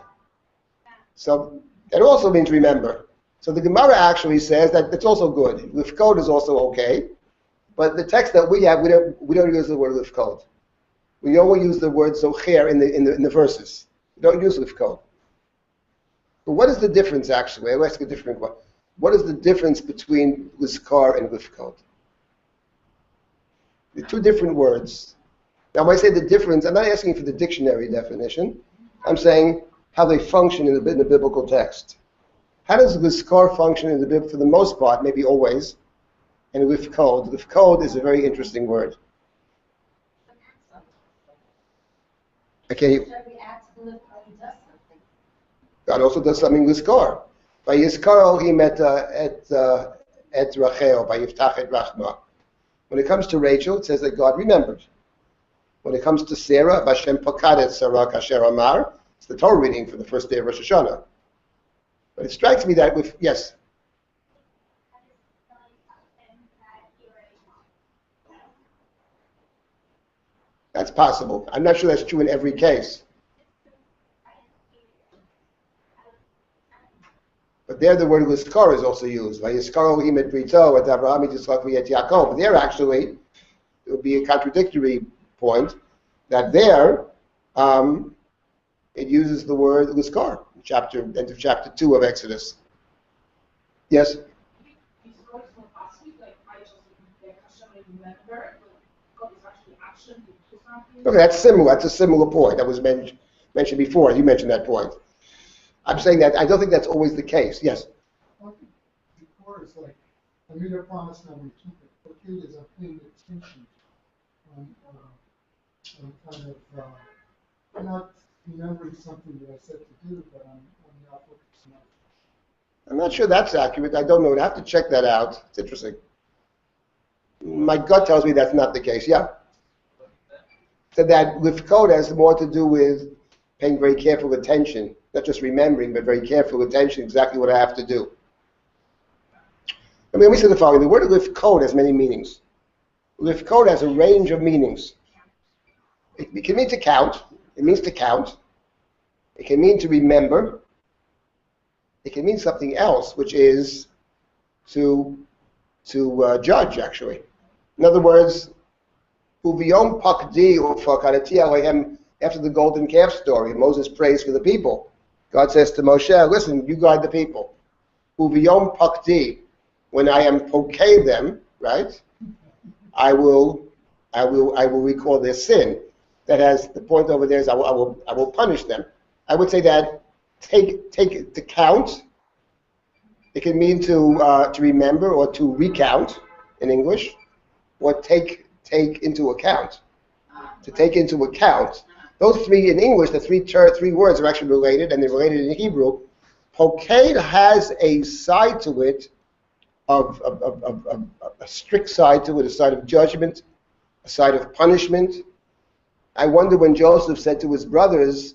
So that also means remember. So the Gemara actually says that it's also good. Lifkod is also okay, but the text that we have, we don't use the word lifkod. We only use the word zocher in the verses. We don't use lifkod. But what is the difference actually? I'll ask a different question. What is the difference between lizkar and lifkod? They're two different words. Now, when I say the difference, I'm not asking for the dictionary definition. I'm saying how they function in the biblical text. How does lizkar function for the most part, maybe always, and lifkod? Lifkod is a very interesting word. Okay. God also does something with Skor. By Yizkar Elohim et Rachel, by Yiftach et Rachma. When it comes to Rachel, it says that God remembered. When it comes to Sarah, Hashem Pokadet Sarah Kasher Amar, it's the Torah reading for the first day of Rosh Hashanah. But it strikes me that with, yes? That's possible. I'm not sure that's true in every case. But there the word Liskar is also used. Vayiskar Elohim et Brito et Avraham et Yitzchak v'et Yaakov. There actually, it would be a contradictory point that there it uses the word Liskar, end of chapter 2 of Exodus. Yes? Okay, that's similar. That's a similar point that was mentioned before. You mentioned that point. I'm saying that I don't think that's always the case. Yes? I think before it's like, I made a promise now we keep it. Okay, is I'm paying attention. I'm kind of, I'm not remembering something that I said to do, but I'm not focusing on it. I'm not sure that's accurate. I don't know. I have to check that out. It's interesting. My gut tells me that's not the case. Yeah? So that with code has more to do with paying very careful attention, not just remembering, but very careful attention, exactly what I have to do. I mean, let me say the following. The word lift code has many meanings. Lift code has a range of meanings. It can mean to count. It means to count. It can mean to remember. It can mean something else, which is to judge, actually. In other words, Uviyom pakdi ufakarati alehem, after the golden calf story, Moses prays for the people. God says to Moshe, listen, you guide the people. Uviyom pakdi, when I am pokei them, right, I will recall their sin. That has, the point over there is I will punish them. I would say that take to count. It can mean to remember or to recount in English, or take into account. To take into account. Those three in English, the three words are actually related, and they're related in Hebrew. Poked has a side to it, of a strict side to it, a side of judgment, a side of punishment. I wonder when Joseph said to his brothers,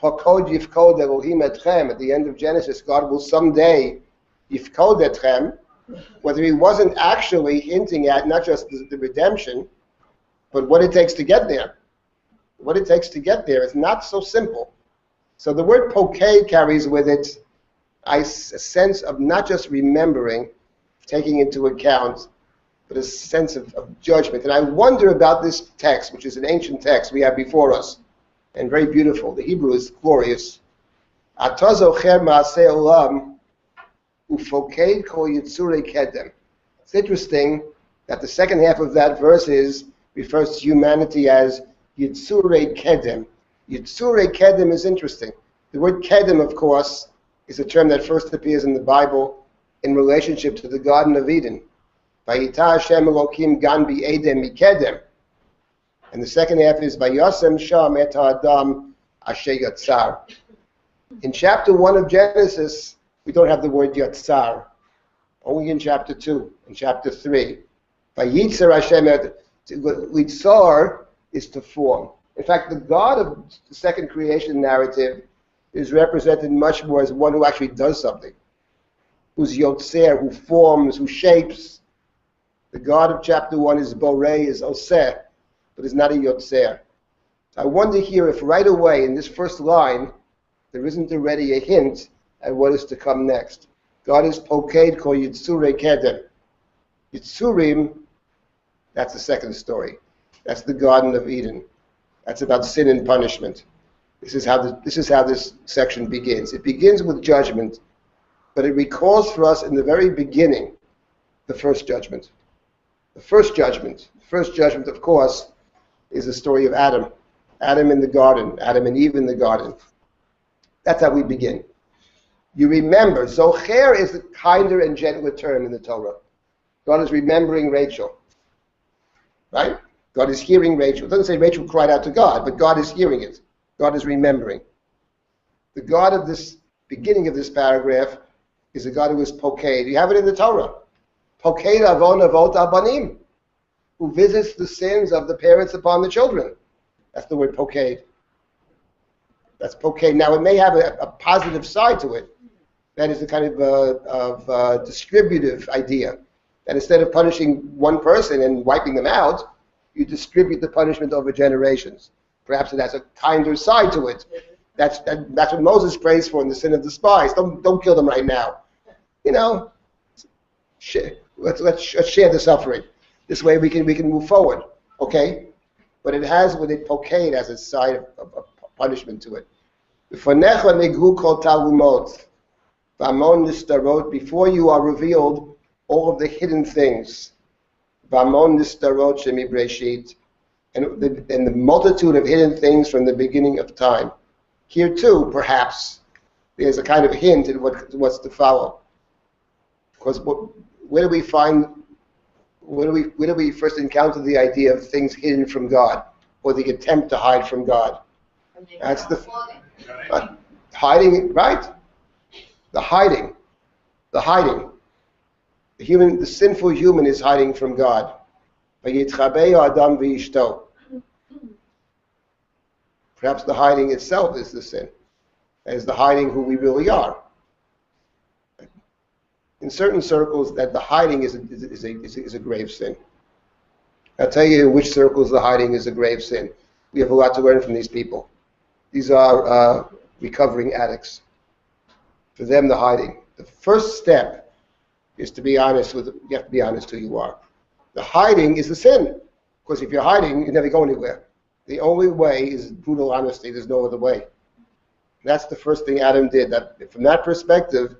Pokod yifkod Elohim etchem, at the end of Genesis, God will someday yifkod etchem, whether he wasn't actually hinting at not just the redemption, but what it takes to get there. What it takes to get there is not so simple. So the word pokei carries with it a sense of not just remembering, taking into account, but a sense of judgment. And I wonder about this text, which is an ancient text we have before us, and very beautiful. The Hebrew is glorious. It's interesting that the second half of that verse refers to humanity as Yitzurei Kedem. Yitzurei Kedem is interesting. The word Kedem, of course, is a term that first appears in the Bible in relationship to the Garden of Eden. Vayita Hashem Elokim gan bi'edem mikedem. And the second half is Vayasem sham et ha'adam asher yatzar. In chapter 1 of Genesis, we don't have the word yatzar. Only in chapter 2, in chapter 3. Vayitzer Hashem et litzar is to form. In fact, the God of the second creation narrative is represented much more as one who actually does something, who's yotzer, who forms, who shapes. The God of chapter 1 is borei, is oseh, but is not a yotzer. I wonder here if right away in this first line there isn't already a hint at what is to come next. God is poked kol yitzurei kedem. Yitzurim, that's the second story. That's the Garden of Eden. That's about sin and punishment. This is how this section begins. It begins with judgment, but it recalls for us in the very beginning the first judgment. The first judgment, of course, is the story of Adam. Adam in the garden, Adam and Eve in the garden. That's how we begin. You remember, Zocher is a kinder and gentler term in the Torah. God is remembering Rachel. Right? God is hearing Rachel. It doesn't say Rachel cried out to God, but God is hearing it. God is remembering. The God of this beginning of this paragraph is a God who is Poked. You have it in the Torah. Poked avon avot abanim, who visits the sins of the parents upon the children. That's the word Poked. That's Poked. Now, it may have a positive side to it. That is a kind of distributive idea. That instead of punishing one person and wiping them out, you distribute the punishment over generations. Perhaps it has a kinder side to it. That's what Moses prays for in the sin of the spies. Don't kill them right now. You know, let's share the suffering. This way we can move forward. Okay, but it has with it Poked as a side of punishment to it. Before you are revealed all of the hidden things. And the multitude of hidden things from the beginning of time. Here too, perhaps, there's a kind of hint at what's to follow. Because where do we first encounter the idea of things hidden from God, or the attempt to hide from God? That's the hiding, right? The hiding. The sinful human is hiding from God. Perhaps the hiding itself is the sin, as the hiding who we really are. In certain circles, that the hiding is a grave sin. I'll tell you in which circles the hiding is a grave sin. We have a lot to learn from these people. These are recovering addicts. For them, the hiding. The first step is to be honest with. You have to be honest who you are. The hiding is the sin, because if you're hiding, you never go anywhere. The only way is brutal honesty. There's no other way. That's the first thing Adam did. That from that perspective,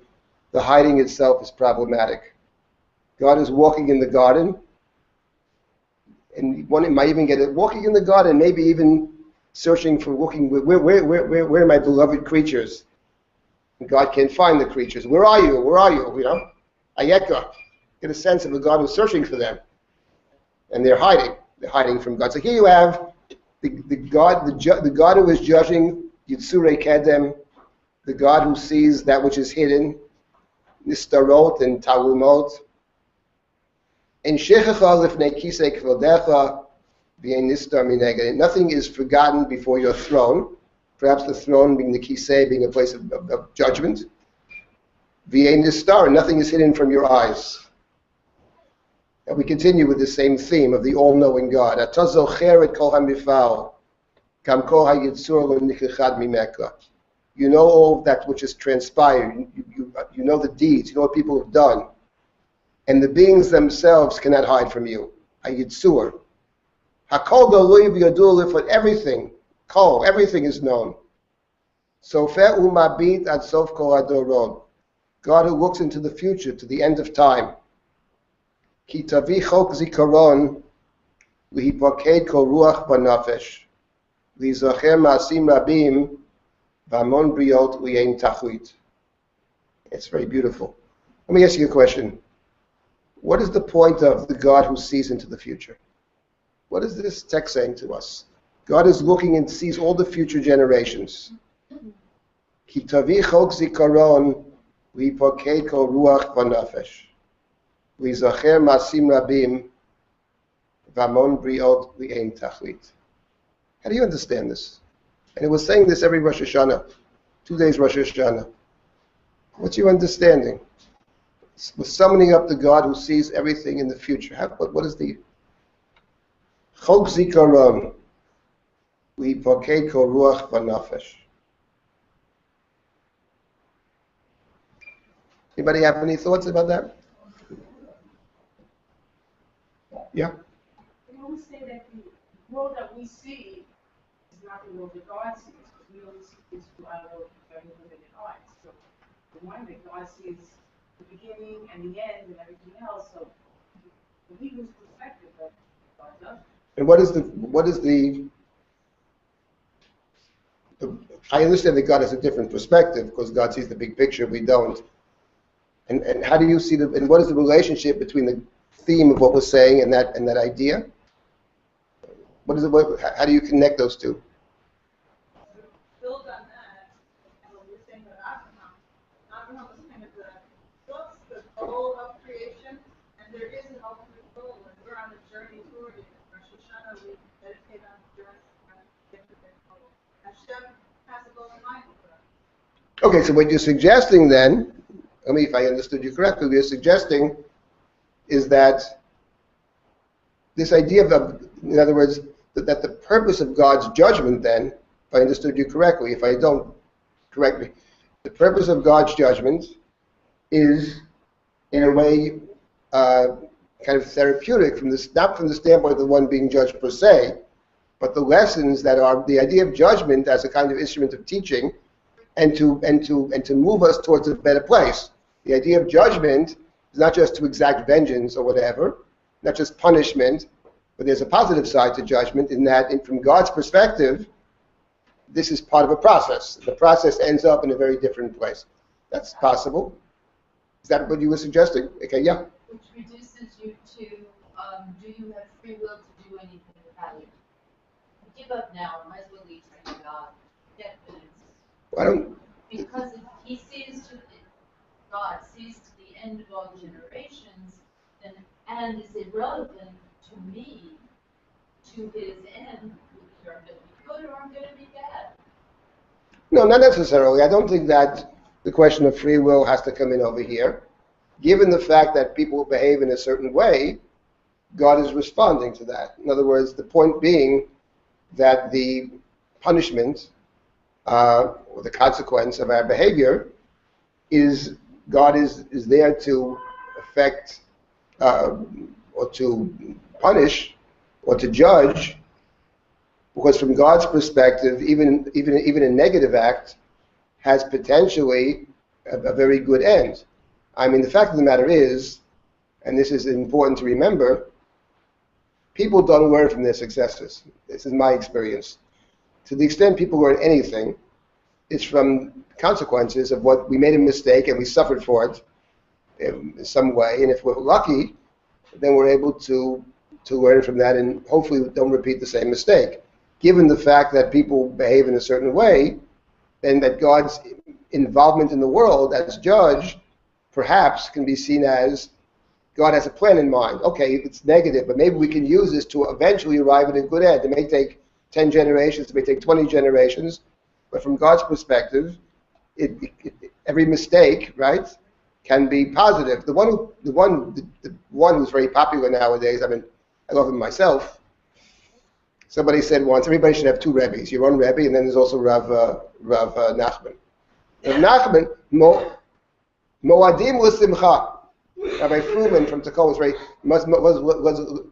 the hiding itself is problematic. God is walking in the garden, and one might even get it walking in the garden, maybe even searching for where are my beloved creatures? And God can't find the creatures. Where are you? Where are you? You know, Ayeka. Get a sense of a God who's searching for them, and they're hiding. They're hiding from God. So here you have the God who is judging Yitzurei Kedem, the God who sees that which is hidden, Nistarot and Talumot. And Shechecha lifnei kisei kvodecha v'yein nistar mineged. Nothing is forgotten before your throne. Perhaps the throne being the kisei, being a place of judgment. V'yein nistar, nothing is hidden from your eyes. And we continue with the same theme of the all-knowing God. Ata zocher et kol hamifal, kam kol hayitzur lo nichechad mimeka. You know all that which has transpired. You know the deeds. You know what people have done. And the beings themselves cannot hide from you. Hayitzur. Hakol galui v'yadul lifot. Everything. Kol. Everything is known. Sofer umabit ad sof kol adorot. God who looks into the future, to the end of time. Ki tavi chok zikaron lihipaked kol ruach banafesh lizacher maasim rabim v'amon briot li'ein tachlit. It's very beautiful. Let me ask you a question. What is the point of the God who sees into the future? What is this text saying to us? God is looking and sees all the future generations. Ki tavi chok zikaron lihipaked kol ruach banafesh. Lizacher maasim rabim v'amon briot li'ein tachlit. How do you understand this? And it was saying this every Rosh Hashanah, 2 days Rosh Hashanah. What's your understanding? We're summoning up the God who sees everything in the future. What is the Chok Zikaron Lihipaked kol ruach banafesh? Anybody have any thoughts about that? Yeah. We always say that the world that we see is not the world that God sees, because we only see this through our very limited eyes. So the one that God sees the beginning and the end and everything else. So we lose perspective, but God doesn't. And what is the I understand that God has a different perspective because God sees the big picture, we don't. And how do you see and what is the relationship between the theme of what we're saying and that idea? How do you connect those two? Okay, so what you're suggesting then, I mean, if I understood you correctly, what you're suggesting is that this idea of, in other words, that the purpose of God's judgment then, if I understood you correctly, if I don't, correct me, the purpose of God's judgment is, in a way, kind of therapeutic, from this, not from the standpoint of the one being judged per se, but the lessons that are the idea of judgment as a kind of instrument of teaching, and to move us towards a better place. The idea of judgment is not just to exact vengeance or whatever, not just punishment, but there's a positive side to judgment in that, from God's perspective, this is part of a process. The process ends up in a very different place. That's possible. Is that what you were suggesting? Okay, yeah. Which reduces you to, do you have free will to do anything about it? Give up now, might as well leave to God. Get evidence. I don't. Because if he sees to God sees to the end of all generations, then and is irrelevant to me, to his end, either I'm going to be good or I'm going to be bad. No, not necessarily. I don't think that the question of free will has to come in over here. Given the fact that people behave in a certain way, God is responding to that. In other words, the point being that the punishment or the consequence of our behavior is God is there to affect or to punish or to judge, because from God's perspective, even a negative act has potentially a very good end. I mean, the fact of the matter is, and this is important to remember, people don't learn from their successes. This is my experience. To the extent people learn anything, it's from consequences of what we made a mistake and we suffered for it in some way. And if we're lucky, then we're able to learn from that and hopefully don't repeat the same mistake. Given the fact that people behave in a certain way, then that God's involvement in the world as judge perhaps can be seen as God has a plan in mind. Okay, it's negative, but maybe we can use this to eventually arrive at a good end. It may take 10 generations, it may take 20 generations, but from God's perspective, every mistake, right, can be positive. The one who's very popular nowadays, I mean, I love him myself. Somebody said once, everybody should have two Rebbes. Your own Rebbe, and then there's also Rav Nachman. Rav Nachman, Moadim l'simcha. Rabbi Fruman from Tacoma was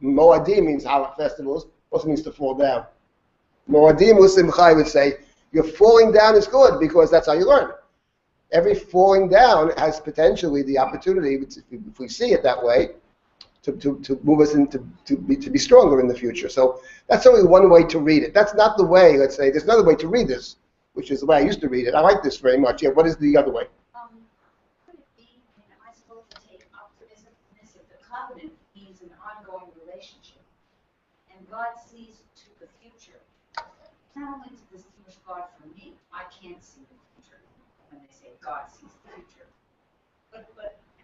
Moadim means how festivals, also means to fall down. Moadim l'simcha, I would say, your falling down is good because that's how you learn. Every falling down has potentially the opportunity, if we see it that way, to move us into to be stronger in the future. So that's only one way to read it. That's not the way, let's say, there's another way to read this, which is the way I used to read it. I like this very much. Yeah, what is the other way? Could it be, am I supposed to take optimism if the covenant means an ongoing relationship? And God sees to the future. Not only to distinguish God from me, I can't see the future when they say God sees the future. But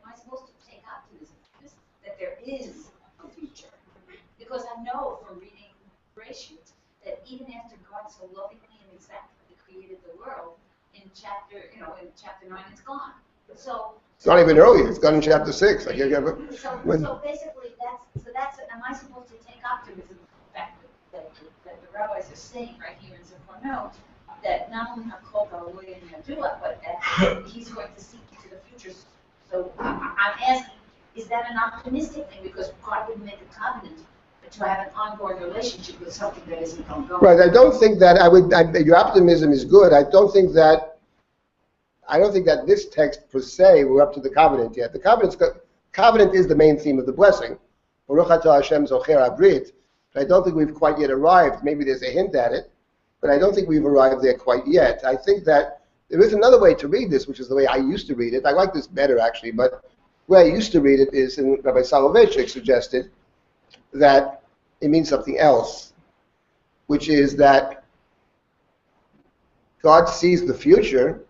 am I supposed to take optimism that there is a future? Because I know from reading Bereshit that even after God so lovingly and exactly created the world, in chapter 9, it's gone. So it's not even early. It's gone in chapter 6. So basically, that's. Am I supposed to take optimism back that the rabbis are saying right here in Zipporah, that not only Hakol Galoy and Yadua, but that he's going to seek to the future. So I'm asking, is that an optimistic thing? Because God would make a covenant to have an ongoing relationship with something that isn't ongoing. Right. I don't think that your optimism is good. I don't think that this text per se, we're up to the covenant yet. The covenant is the main theme of the blessing. Baruch atah Hashem zocher habrit. But I don't think we've quite yet arrived. Maybe there's a hint at it, but I don't think we've arrived there quite yet. I think that there is another way to read this, which is the way I used to read it. I like this better, actually, but the way I used to read it is, and Rabbi Soloveitchik suggested, that it means something else, which is that God sees the future.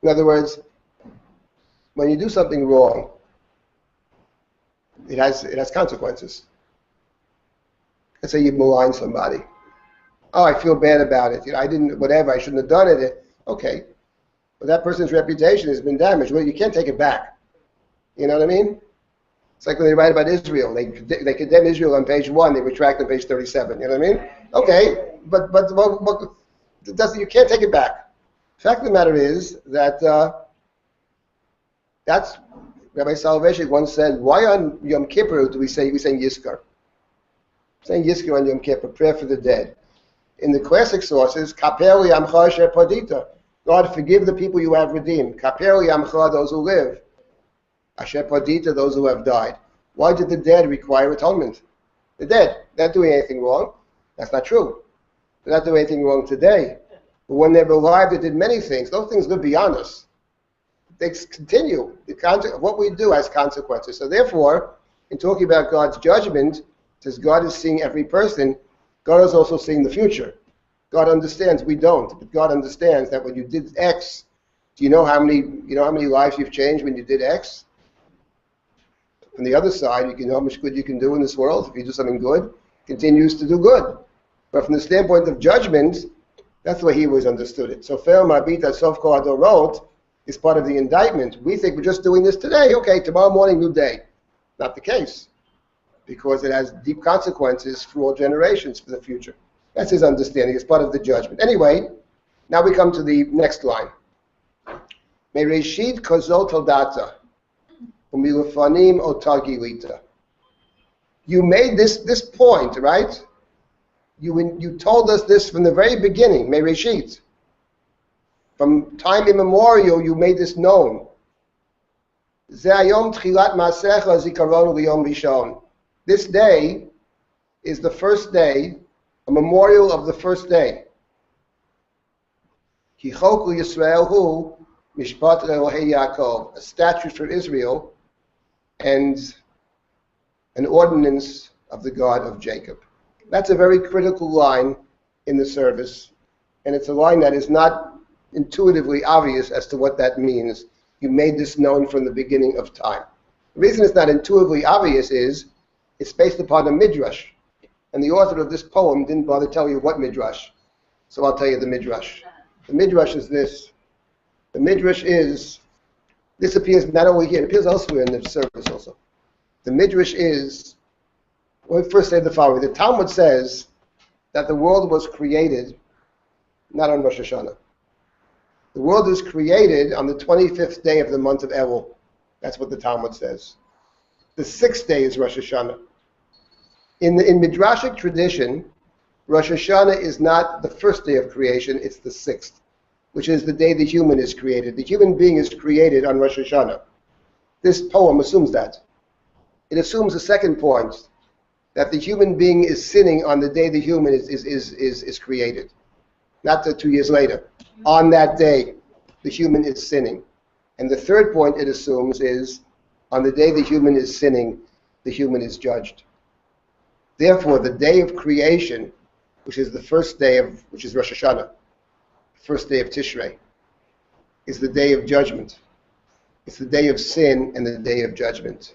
In other words, when you do something wrong, it has consequences. Let's say you malign somebody. Oh, I feel bad about it. I didn't, whatever, I shouldn't have done it. Okay. but that person's reputation has been damaged. Well, you can't take it back. You know what I mean? It's like when they write about Israel. They condemn Israel on page 1, they retract on page 37. You know what I mean? Okay, but you can't take it back. The fact of the matter is that that's Rabbi Soloveitchik once said, why on Yom Kippur do we say Yizkar? Saying Yizkar on Yom Kippur, prayer for the dead. In the classic sources, Kaper Yamcha Asher Padita, God forgive the people you have redeemed. Kaper Yamcha, those who live. Asher Padita, those who have died. Why did the dead require atonement? The dead, they're not doing anything wrong. That's not true. They're not doing anything wrong today. But when they were alive, they did many things. Those things live beyond us. They continue. What we do has consequences. So therefore, in talking about God's judgment, since God is seeing every person, God is also seeing the future. God understands. We don't, but God understands that when you did X, do you know how many lives you've changed when you did X? On the other side, you know how much good you can do in this world. If you do something good, continues to do good. But from the standpoint of judgment, that's the way he always understood it. So Fer Marbita Sof Kol Hadorot is part of the indictment. We think we're just doing this today. Okay, tomorrow morning, new day. Not the case, because it has deep consequences for all generations for the future. That's his understanding. It's part of the judgment. Anyway, now we come to the next line. Mereshit kozot hodata umilufanim otagilita. You made this point, right? You told us this from the very beginning, Mereshit. From time immemorial, you made this known. Ze hayom tchilat maasecha zikaron liyom rishon. This day is the first day, a memorial of the first day. Ki chok Yisrael hu mishpat Elohei Yaakov, a statute for Israel and an ordinance of the God of Jacob. That's a very critical line in the service, and it's a line that is not intuitively obvious as to what that means. You made this known from the beginning of time. The reason it's not intuitively obvious is it's based upon a midrash, and the author of this poem didn't bother to tell you what midrash. So I'll tell you the midrash. The midrash is this. The midrash is, this appears not only here, it appears elsewhere in the service also. The midrash is, well, first say the following. The Talmud says that the world was created not on Rosh Hashanah. The world was created on the 25th day of the month of Elul. That's what the Talmud says. The 6th day is Rosh Hashanah. In Midrashic tradition, Rosh Hashanah is not the first day of creation, it's the 6th, which is the day the human is created. The human being is created on Rosh Hashanah. This poem assumes that. It assumes the second point, that the human being is sinning on the day the human is created, not 2 years later. On that day, the human is sinning. And the third point it assumes is, on the day the human is sinning, the human is judged. Therefore, the day of creation, which is the first day of, which is Rosh Hashanah, first day of Tishrei, is the day of judgment. It's the day of sin and the day of judgment.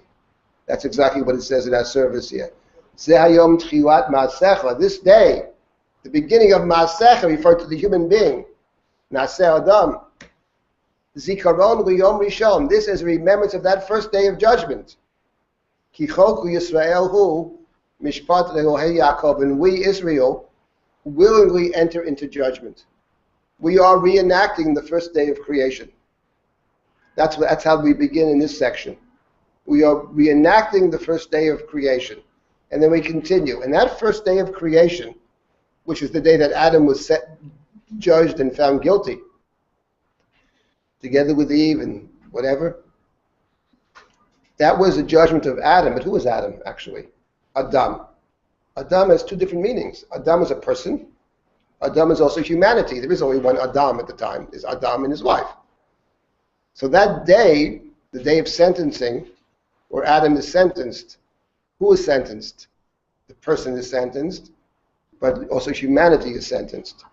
That's exactly what it says in our service here. Ze hayom tchilat ma'asecha. This day, the beginning of ma'asecha, referred to the human being. Naseh Adam. Zikaron liyom rishon. This is a remembrance of that first day of judgment. Ki choku Yisrael hu mishpat Elohei Yaakov. And we, Israel, willingly enter into judgment. We are reenacting the first day of creation. That's how we begin in this section. We are reenacting the first day of creation. And then we continue. And that first day of creation, which is the day that Adam was judged and found guilty, together with Eve and whatever, that was a judgment of Adam. But who was Adam, actually? Adam. Adam has two different meanings. Adam is a person. Adam is also humanity. There is only one Adam at the time. There's Adam and his wife. So that day, the day of sentencing, where Adam is sentenced, who is sentenced? The person is sentenced, but also humanity is sentenced.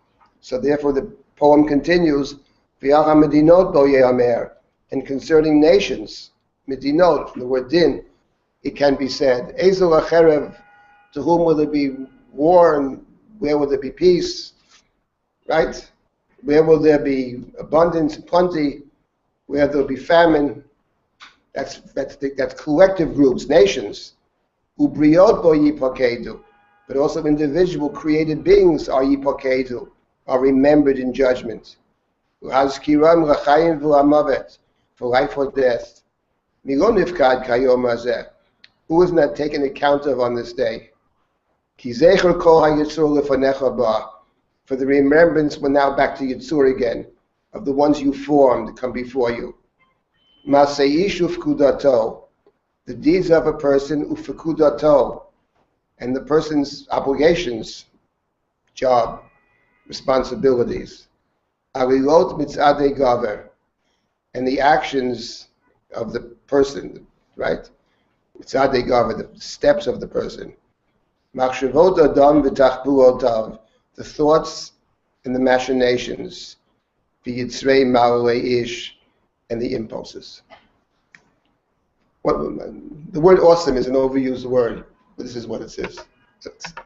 So therefore the poem continues, V'yach medinot bo ye'amer, and concerning nations, medinot, from the word din, it can be said, Ezel acherev, to whom will there be war and where will there be peace? Right? Where will there be abundance, plenty? Where there will be famine? That's collective groups, nations. Ubriot bo yipakedu. But also individual created beings are yipakedu, are remembered in judgment. Uhazkiram l'chayim v'lamavet, for life or death. Milon nifkad kayom hazeh. Who is not taken account of on this day? Ki zecher kol hayitzur lefanecha ba. For the remembrance, we're now back to Yitzur again, of the ones you formed to come before you. Maseish ufkudato, the deeds of a person, ufkudato, and the person's obligations, job, responsibilities. Alilot mitzadei gaver, and the actions of the person, right? Mitzadei gaver, the steps of the person. Machshavot adam v'tachbuotav, the thoughts and the machinations, v'yitzrei ma'alei ish, and the impulses. The word awesome is an overused word, but this is what it says.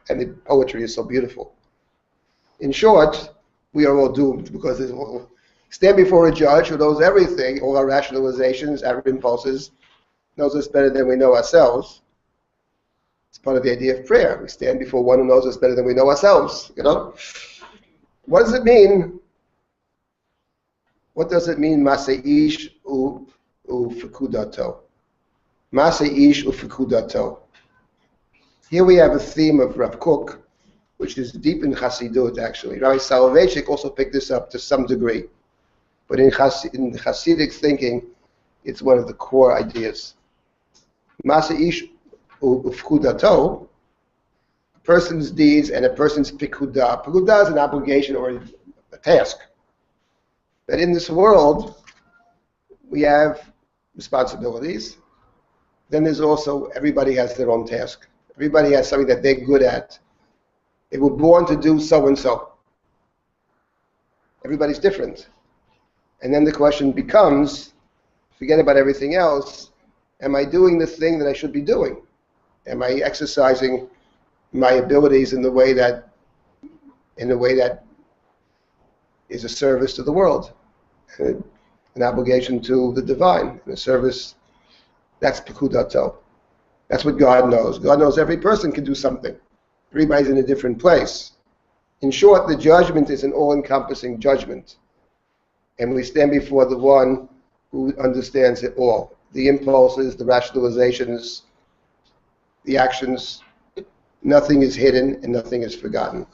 And the poetry is so beautiful. In short, we are all doomed because stand before a judge who knows everything, all our rationalizations, our impulses, knows us better than we know ourselves. It's part of the idea of prayer. We stand before one who knows us better than we know ourselves, you know? What does it mean? What does it mean, Maseish ufekudato? Maseish ufekudato. Here we have a theme of Rav Kook, which is deep in Chassidut, actually. Rabbi Soloveitchik also picked this up to some degree. But in Chassidic thinking, it's one of the core ideas. Maseish ufekudato, a person's deeds and a person's pikudah. Pikudah is an obligation or a task. That in this world, we have responsibilities. Then there's also, everybody has their own task. Everybody has something that they're good at. They were born to do so and so. Everybody's different. And then the question becomes, forget about everything else, am I doing the thing that I should be doing? Am I exercising my abilities in the way that is a service to the world, an obligation to the divine, and a service? That's pekudato. That's what God knows. God knows every person can do something. Everybody's in a different place. In short, the judgment is an all-encompassing judgment. And we stand before the one who understands it all. The impulses, the rationalizations, the actions, nothing is hidden and nothing is forgotten.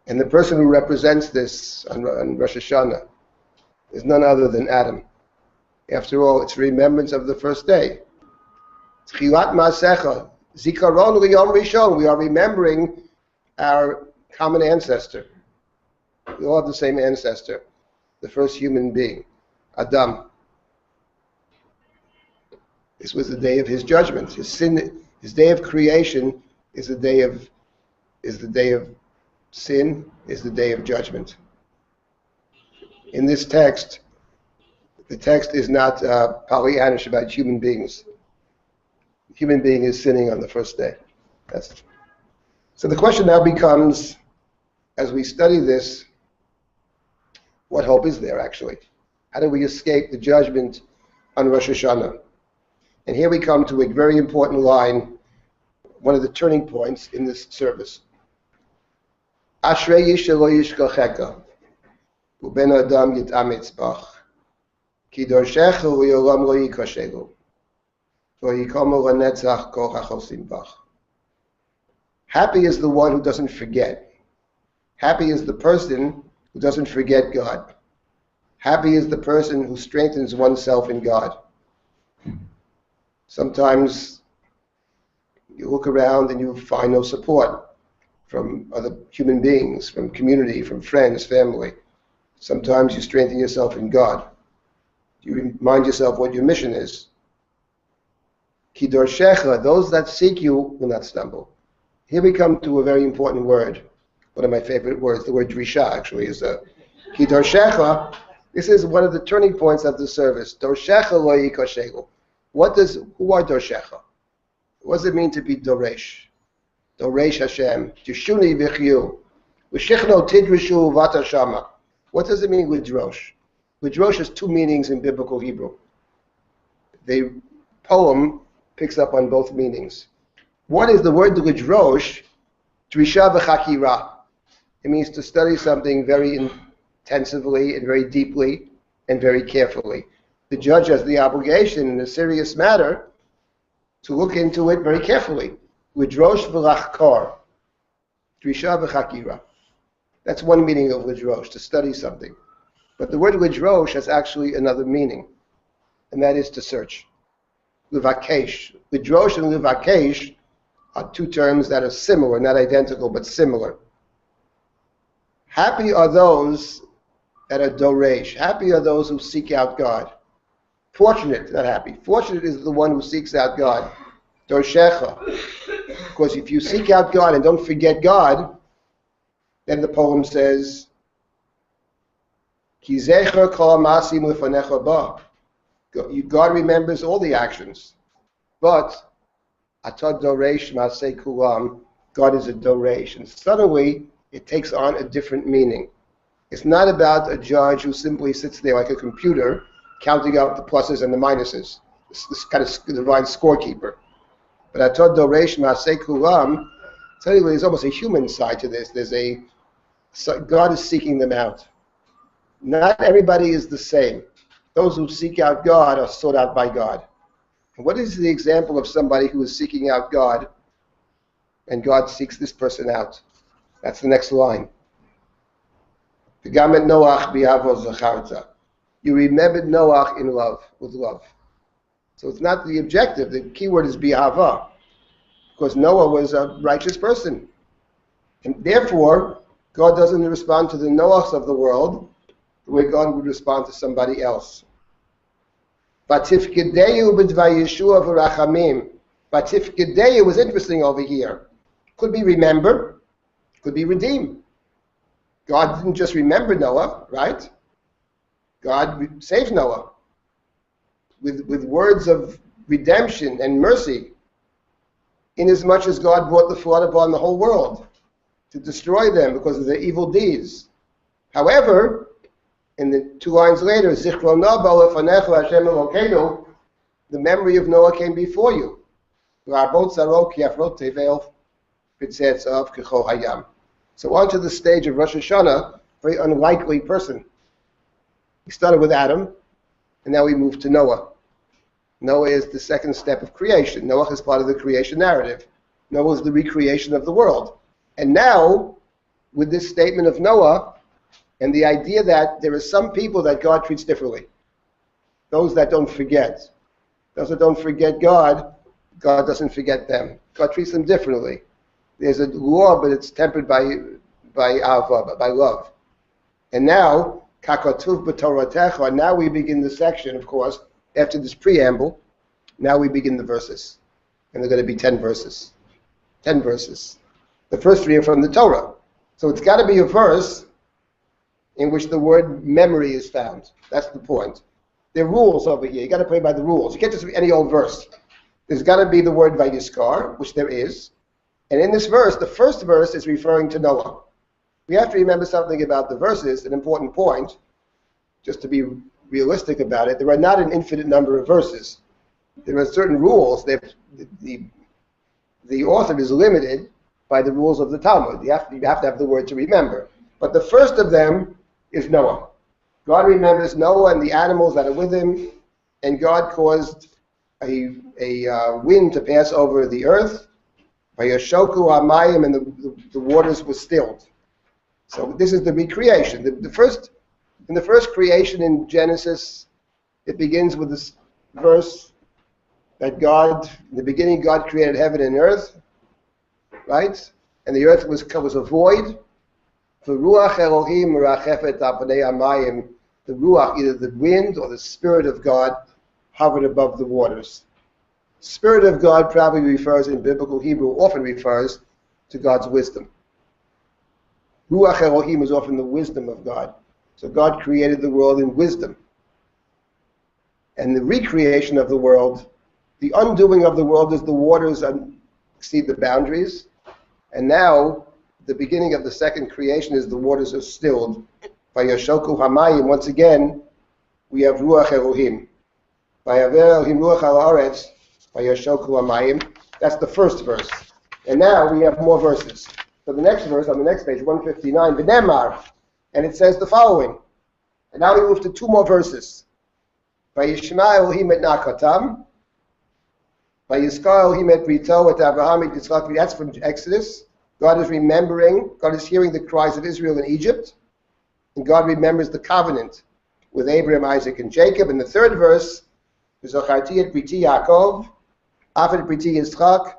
And the person who represents this on Rosh Hashanah is none other than Adam. After all, it's remembrance of the first day. Tchilat Ma'asecha, Zikaron Liyom Rishon. We are remembering our common ancestor. We all have the same ancestor, the first human being, Adam. This was the day of his judgment. His day of creation is the day of sin, is the day of judgment. In this text, the text is not Pollyannish about human beings. The human being is sinning on the first day. So the question now becomes, as we study this, what hope is there actually? How do we escape the judgment on Rosh Hashanah? And here we come to a very important line, one of the turning points in this service. Ashrei ish lo yishkacheka, uben adam yitamitz bach, ki dorshecha u'yolam lo yikoshelu, v'yikomu l'netzach kol hachosim bach. Happy is the one who doesn't forget. Happy is the person who doesn't forget God. Happy is the person who strengthens oneself in God. Sometimes you look around and you find no support from other human beings, from community, from friends, family. Sometimes you strengthen yourself in God. You remind yourself what your mission is. Ki dorshecha, those that seek you will not stumble. Here we come to a very important word. One of my favorite words, the word drisha actually is ki dorshecha. This is one of the turning points of the service. Dorshecha lo yikoshelu. Who are dorshecha? What does it mean to be doresh? Doresh Hashem. Tishuni v'chyu. V'shichno tidrishu vata shama. What does it mean, lidrosh? Lidrosh has two meanings in biblical Hebrew. The poem picks up on both meanings. One is the word lidrosh, drisha v'chakira. It means to study something very intensively and very deeply and very carefully. The judge has the obligation in a serious matter to look into it very carefully. Lidrosh v'lachkar, drisha v'chakira. That's one meaning of lidrosh, to study something. But the word lidrosh has actually another meaning, and that is to search. Livakesh. Lidrosh and livakesh are two terms that are similar, not identical, but similar. Happy are those that are doresh. Happy are those who seek out God. Fortunate, not happy. Fortunate is the one who seeks out God. Dorshecha. Because if you seek out God and don't forget God, then the poem says, Ki zecher kol ha'masim lefanecha ba. God remembers all the actions. But atad doresh masei kulam, God is a doresh. And suddenly it takes on a different meaning. It's not about a judge who simply sits there like a computer counting out the pluses and the minuses. This kind of divine scorekeeper. But atad doresh masei kulam, suddenly there's almost a human side to this. God is seeking them out. Not everybody is the same. Those who seek out God are sought out by God. And what is the example of somebody who is seeking out God and God seeks this person out? That's the next line. You remembered Noach in love, with love. So it's not the objective. The key word is bihava, because Noah was a righteous person. And therefore, God doesn't respond to the Noachs of the world the way God would respond to somebody else. Batifkedeyu b'dvayishua v'rachamim. Batifkedeyu was interesting over here. Could be remember, could be redeem. God didn't just remember Noah, right? God saved Noah with words of redemption and mercy, inasmuch as God brought the flood upon the whole world to destroy them because of their evil deeds. However, in the 2 lines later, Zichron Noah lefanecha Hashem Elokeinu, the memory of Noah came before you. So onto the stage of Rosh Hashanah, very unlikely person. We started with Adam, and now we move to Noah. Noah is the second step of creation. Noah is part of the creation narrative. Noah is the recreation of the world. And now, with this statement of Noah, and the idea that there are some people that God treats differently. Those that don't forget. Those that don't forget God, God doesn't forget them. God treats them differently. There's a law, but it's tempered by ahava, by love. And now, kakatuv b'toratecha, now we begin the section, of course, after this preamble, now we begin the verses. And they're going to be 10 verses. 10 verses. The first 3 are from the Torah. So it's got to be a verse in which the word memory is found. That's the point. There are rules over here. You got to play by the rules. You can't just read any old verse. There's got to be the word Vayiskar, which there is. And in this verse, the first verse is referring to Noah. We have to remember something about the verses, an important point, just to be realistic about it. There are not an infinite number of verses. There are certain rules. The author is limited by the rules of the Talmud. You have to have the word to remember. But the first of them is Noah. God remembers Noah and the animals that are with him, and God caused a wind to pass over the earth. Vayashoku hamayim, and the waters were stilled. So this is the recreation. In the first creation in Genesis, it begins with this verse that God, in the beginning, God created heaven and earth, right? And the earth was a void. The ruach Elohim merachefet al panei hamayim, the ruach, either the wind or the spirit of God, hovered above the waters. Spirit of God probably refers, in biblical Hebrew, often refers to God's wisdom. Ruach Elohim is often the wisdom of God. So God created the world in wisdom. And the recreation of the world, the undoing of the world, as the waters exceed the boundaries. And now the beginning of the second creation is the waters are stilled. Vayashoku hamayim, once again, we have Ruach Elohim. Vayaver Elohim Ruach al Haaretz, Vayashoku hamayim. That's the first verse. And now we have more verses. So the next verse on the next page, 159, V'nemar, and it says the following. And now we move to two more verses. Vayishma Elohim et nakatam, Vayiskar Elohim et brito et Avraham et Yitzchak. That's from Exodus. God is remembering, God is hearing the cries of Israel in Egypt, and God remembers the covenant with Abraham, Isaac, and Jacob. In the third verse, V'zacharti et briti Yaakov, af et briti Yitzchak,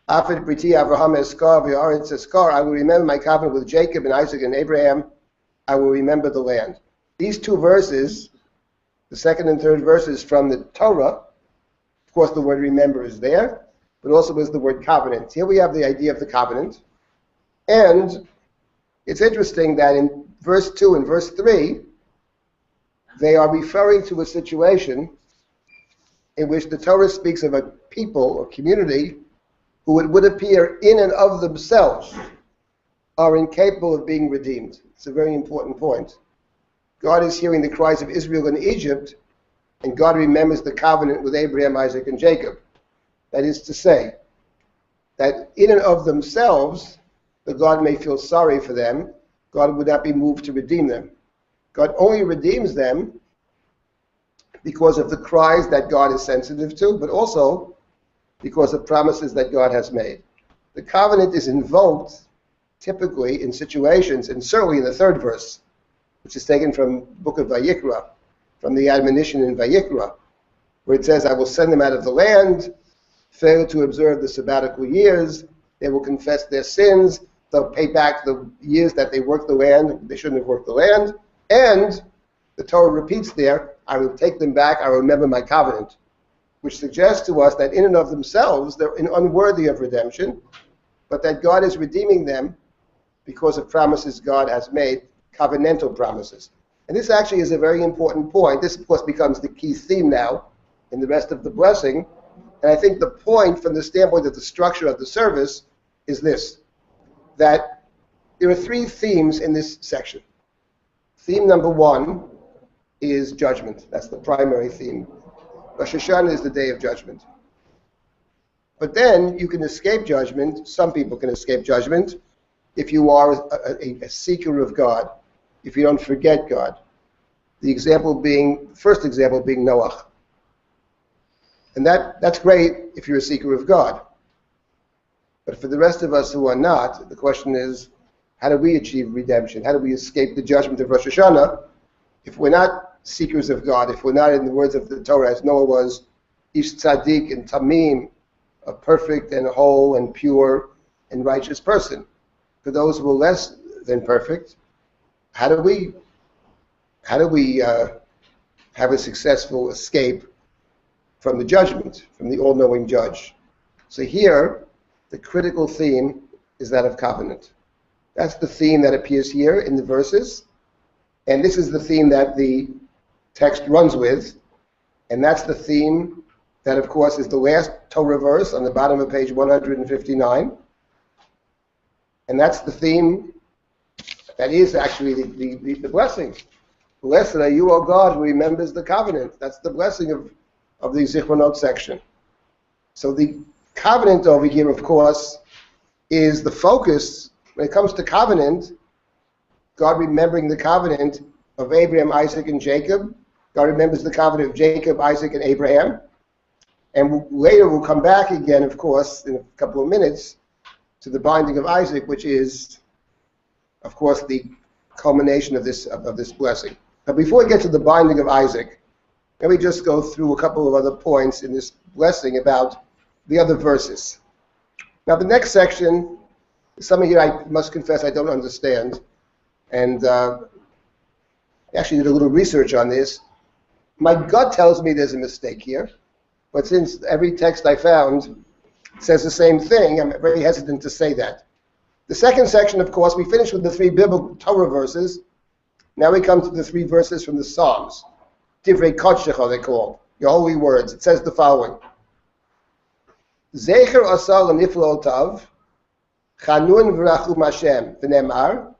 af et briti Avraham eskar v'aretz eskar. I will remember my covenant with Jacob and Isaac and Abraham. I will remember the land. These two verses, the second and third verses from the Torah, of course the word remember is there, but also is the word covenant. Here we have the idea of the covenant. And it's interesting that in verse 2 and verse 3, they are referring to a situation in which the Torah speaks of a people or community who it would appear in and of themselves are incapable of being redeemed. It's a very important point. God is hearing the cries of Israel in Egypt, and God remembers the covenant with Abraham, Isaac, and Jacob. That is to say, that in and of themselves, that God may feel sorry for them, God would not be moved to redeem them. God only redeems them because of the cries that God is sensitive to, but also because of promises that God has made. The covenant is invoked typically in situations, and certainly in the third verse, which is taken from the book of Vayikra, from the admonition in Vayikra, where it says, I will send them out of the land, fail to observe the sabbatical years, they will confess their sins, they'll pay back the years that they worked the land, they shouldn't have worked the land, and the Torah repeats there, I will take them back, I will remember my covenant, which suggests to us that in and of themselves, they're unworthy of redemption, but that God is redeeming them because of promises God has made, covenantal promises. And this actually is a very important point. This, of course, becomes the key theme now in the rest of the blessing. And I think the point from the standpoint of the structure of the service is this, that there are three themes in this section. Theme number one is judgment. That's the primary theme. Rosh Hashanah is the day of judgment. But then you can escape judgment. Some people can escape judgment if you are a seeker of God, if you don't forget God. The first example being Noah. And that's great if you're a seeker of God. But for the rest of us who are not, the question is, how do we achieve redemption? How do we escape the judgment of Rosh Hashanah if we're not seekers of God, if we're not, in the words of the Torah, as Noah was, ish tzaddik and tamim, a perfect and whole and pure and righteous person? For those who are less than perfect, how do we have a successful escape from the judgment, from the all-knowing judge? So here, the critical theme is that of covenant. That's the theme that appears here in the verses, and this is the theme that the text runs with, and that's the theme that, of course, is the last Torah verse on the bottom of page 159, and that's the theme that is actually the blessing. Blessed are you, O God, who remembers the covenant. That's the blessing of the Zichronot section. So the covenant over here, of course, is the focus. When it comes to covenant, God remembering the covenant of Abraham, Isaac, and Jacob. God remembers the covenant of Jacob, Isaac, and Abraham. And later we'll come back again, of course, in a couple of minutes, to the binding of Isaac, which is, of course, the culmination of this blessing. Now, before we get to the binding of Isaac, let me just go through a couple of other points in this blessing about the other verses. Now, the next section is something here I must confess I don't understand, and I actually did a little research on this. My gut tells me there's a mistake here, but since every text I found says the same thing, I'm very hesitant to say that. The second section, of course, we finished with the three biblical Torah verses. Now we come to the three verses from the Psalms. Divrei Kodshecha, they're called, your holy words. It says the following. Zecher asar l'niflotav, Chanun v'rachum Hashem v'nemar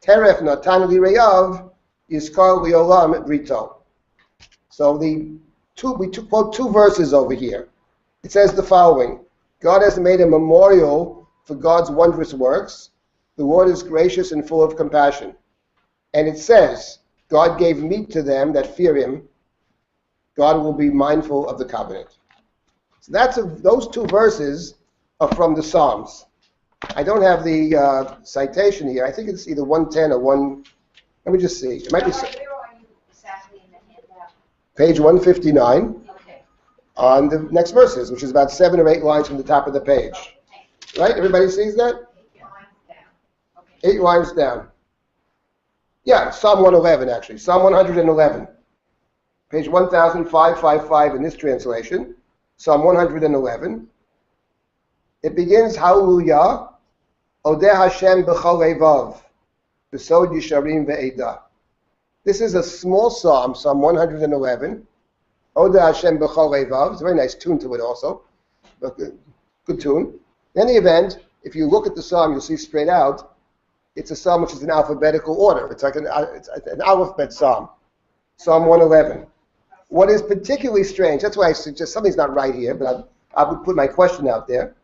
teref natan li reyav yiskar liolam brito. So we quote two verses over here. It says the following: God has made a memorial for God's wondrous works. The Lord is gracious and full of compassion. And it says, God gave meat to them that fear him. God will be mindful of the covenant. So those two verses are from the Psalms. I don't have the citation here. I think it's either 110 or 1. Let me just see. It might be Where are you exactly in the handout? page 159 Okay. on the next verses, which is about 7 or 8 lines from the top of the page. Right? Everybody sees that? 8 lines down. Okay. 8 lines down. Yeah, Psalm 111 actually. Psalm 111. Page 1555 in this translation. Psalm 111. It begins, Hallelujah, Odeh Hashem b'chol levav, b'sod yisharim ve'edah. This is a small psalm, Psalm 111. Odeh Hashem b'chol levav. It's a very nice tune to it also. But good tune. In any event, if you look at the psalm, you'll see straight out, it's a psalm which is in alphabetical order. It's like an alphabet psalm. Psalm 111. What is particularly strange, that's why I suggest something's not right here, but I would put my question out there.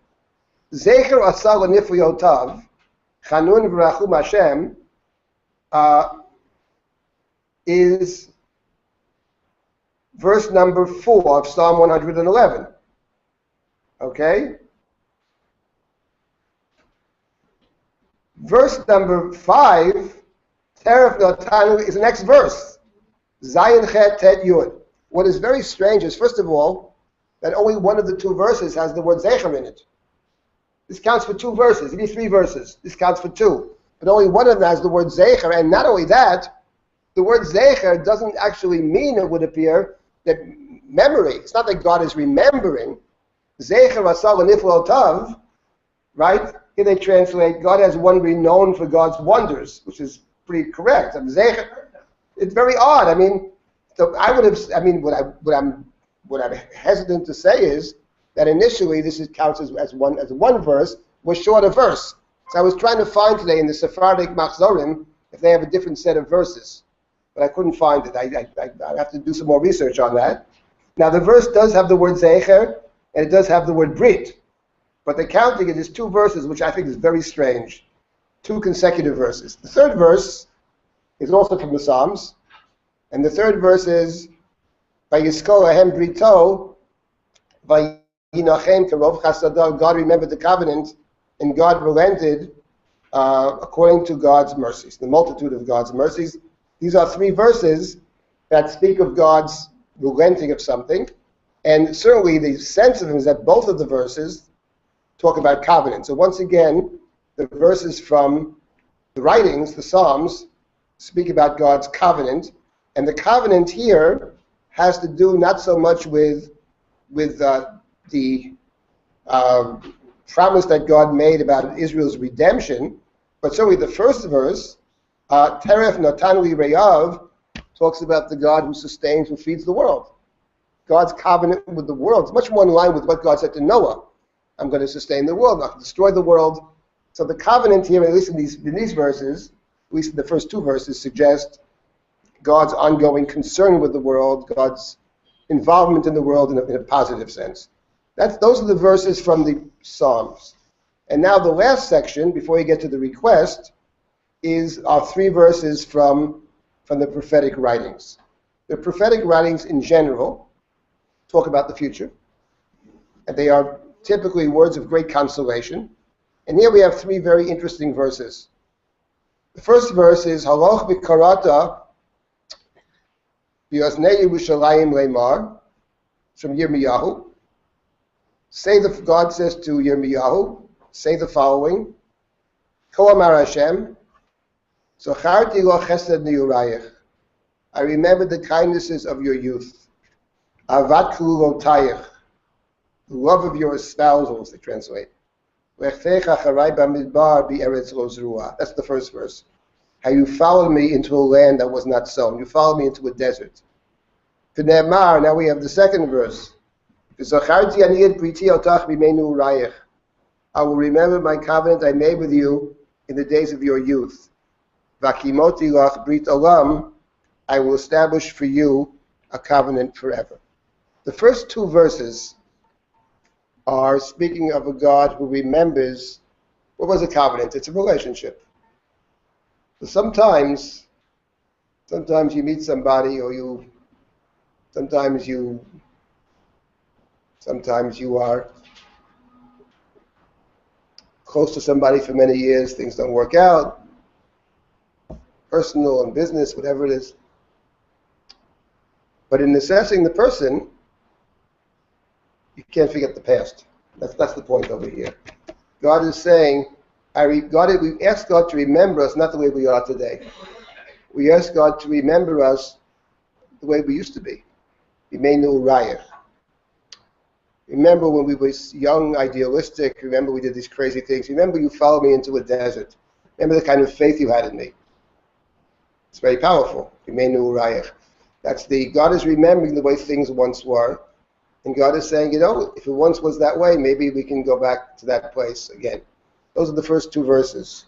Zecher asar l'nifliotav, chanun v'rachum Hashem, is verse number 4 of Psalm 111. Okay? Verse number 5, Teref Notanu, is the next verse. Zayin Chet Tet Yud. What is very strange is, first of all, that only one of the two verses has the word Zecher in it. This counts for 2 verses. It needs 3 verses. This counts for 2. But only one of them has the word Zecher. And not only that, the word Zecher doesn't actually mean, it would appear, that memory. It's not that God is remembering. Zecher Asal Niflo Tav, right? Here they translate, God has one be known for God's wonders, which is pretty correct. It's very odd. I mean, so I would have. I mean, what I'm hesitant to say is that initially this counts as one verse, was short a verse. So I was trying to find today in the Sephardic Machzorim if they have a different set of verses, but I couldn't find it. I have to do some more research on that. Now the verse does have the word Zecher, and it does have the word Brit. But the counting it is 2 verses, which I think is very strange. 2 consecutive verses. The third verse is also from the Psalms. And the third verse is, Vayiskol Ahem Brito, Vayinachem Kerov Chasadah, God remembered the covenant, and God relented according to God's mercies, the multitude of God's mercies. These are 3 verses that speak of God's relenting of something. And certainly the sense of them is that both of the verses talk about covenant. So once again, the verses from the writings, the Psalms, speak about God's covenant. And the covenant here has to do not so much with the promise that God made about Israel's redemption, but certainly the first verse, Teref Natan Li Reyav, talks about the God who sustains, who feeds the world. God's covenant with the world is much more in line with what God said to Noah. I'm going to sustain the world, not going to destroy the world. So the covenant here, at least in these verses, at least in the first 2 verses, suggest God's ongoing concern with the world, God's involvement in the world in a positive sense. Those are the verses from the Psalms. And now the last section, before you get to the request, are 3 verses from the prophetic writings. The prophetic writings in general talk about the future, and they are typically words of great consolation. And here we have 3 very interesting verses. The first verse is Haloch b'karata b'yoznei Yerushalayim leimar, from Yirmiyahu. God says to Yirmiyahu, say the following: Ko amar Hashem, Zocharti lo chesed niurayich. I remember the kindnesses of your youth. Avat kulotayich. The love of your espousals, they translate. That's the first verse. How you followed me into a land that was not sown. You followed me into a desert. Now we have the second verse. I will remember my covenant I made with you in the days of your youth. Vakimoti lach brit olam, I will establish for you a covenant forever. The first two verses are speaking of a God who remembers what was a covenant. It's a relationship. So sometimes you meet somebody, or sometimes you are close to somebody for many years, things don't work out, personal and business, whatever it is. But in assessing the person, you can't forget the past. That's the point over here. God is saying, we ask God to remember us not the way we are today. We ask God to remember us the way we used to be. Yamim Noraim. Remember when we were young, idealistic. Remember we did these crazy things. Remember you followed me into a desert. Remember the kind of faith you had in me. It's very powerful. Yamim Noraim. God is remembering the way things once were. And God is saying, if it once was that way, maybe we can go back to that place again. Those are the first two verses.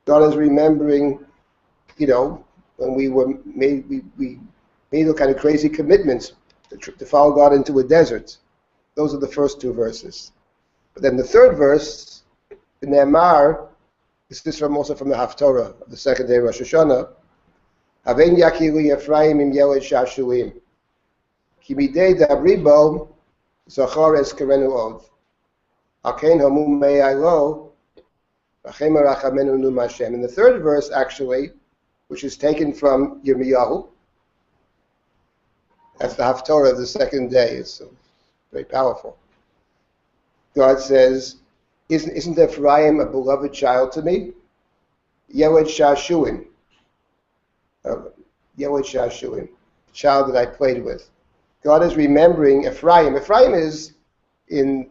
God is remembering, when we made all kind of crazy commitments to follow God into a desert. Those are the first two verses. But then the third verse, in Ne'emar, this is also from the Haftorah of the second day of Rosh Hashanah. Havein yakiru Ephraim im yeled shashuim. Ki midei dabribo zachar es kerenu od. Akein hamu me'aylo v'chem arachamenu num Hashem. In the third verse, actually, which is taken from Yirmiyahu, that's the Haftorah of the second day. It's very powerful. God says, isn't Ephraim a beloved child to me? Yeled shashuim. Yeled shashuim. Child that I played with. God is remembering Ephraim. Ephraim is, in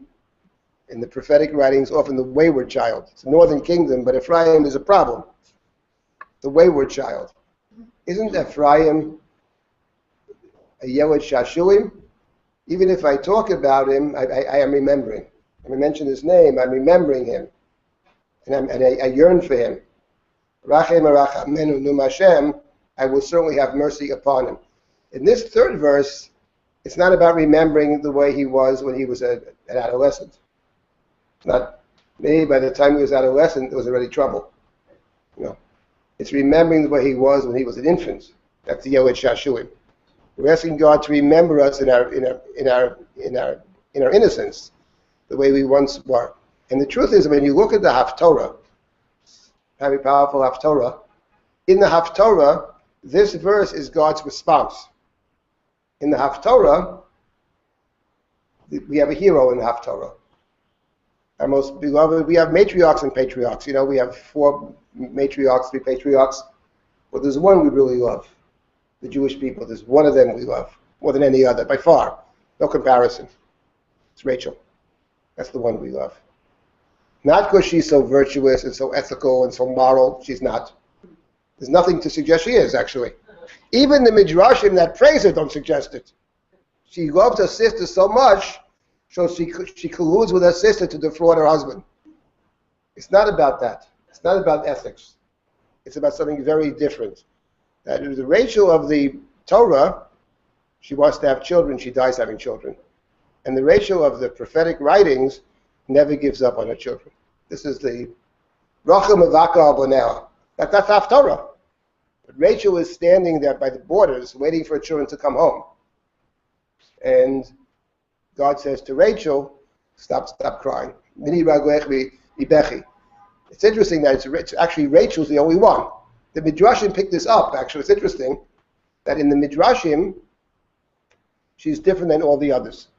the prophetic writings, often the wayward child. It's a northern kingdom, but Ephraim is a problem. The wayward child. Isn't Ephraim a Yeled shashuim? Even if I talk about him, I am remembering. When I mention his name, I'm remembering him. And I yearn for him. Rachem arachamenu num Hashem, I will certainly have mercy upon him. In this third verse, it's not about remembering the way he was when he was an adolescent. Maybe by the time he was adolescent, there was already trouble. It's remembering the way he was when he was an infant. That's the Yeled shashuim. We're asking God to remember us in our innocence, the way we once were. And the truth is, when you look at the Haftorah, very powerful Haftorah, in the Haftorah, this verse is God's response. In the Haftorah, we have a hero in the Haftorah. Our most beloved, we have matriarchs and patriarchs. We have 4 matriarchs, 3 patriarchs. But there's one we really love. The Jewish people. There's one of them we love more than any other, by far. No comparison. It's Rachel. That's the one we love. Not because she's so virtuous and so ethical and so moral. She's not. There's nothing to suggest she is, actually. Even the Midrashim that praise her don't suggest it. She loved her sister so much, so she colludes with her sister to defraud her husband. It's not about that. It's not about ethics. It's about something very different. That the Rachel of the Torah, she wants to have children, she dies having children. And the Rachel of the prophetic writings never gives up on her children. This is the Rachel Mevaka Abonea. That's Haftorah. But Rachel is standing there by the borders, waiting for her children to come home. And God says to Rachel, stop crying. Mini raglech mibechi. It's interesting that it's actually Rachel's the only one. The Midrashim picked this up, actually. It's interesting that in the Midrashim, she's different than all the others.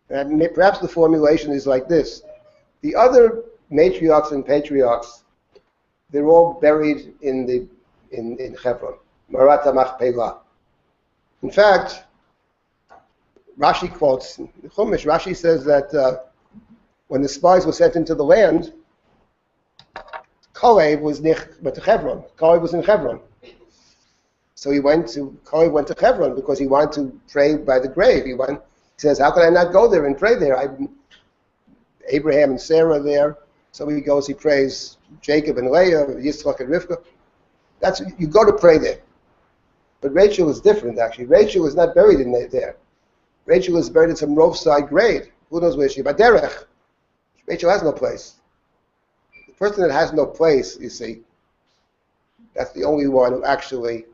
And perhaps the formulation is like this. The other matriarchs and patriarchs, they're all buried in Hebron, Marat HaMachpelah. In fact, Rashi quotes, in Chumash, Rashi says that when the spies were sent into the land, Kalev was near Hebron. Kalev was in Hebron. So Kalev went to Hebron because he wanted to pray by the grave. He says, how can I not go there and pray there? Abraham and Sarah there. So he goes, he prays Jacob and Leah, Yitzchak and Rivka. You go to pray there. But Rachel is different, actually. Rachel is not buried in there. Rachel is buried in some roadside grave. Who knows where she is? Baderech. Rachel has no place. The person that has no place, you see, that's the only one who actually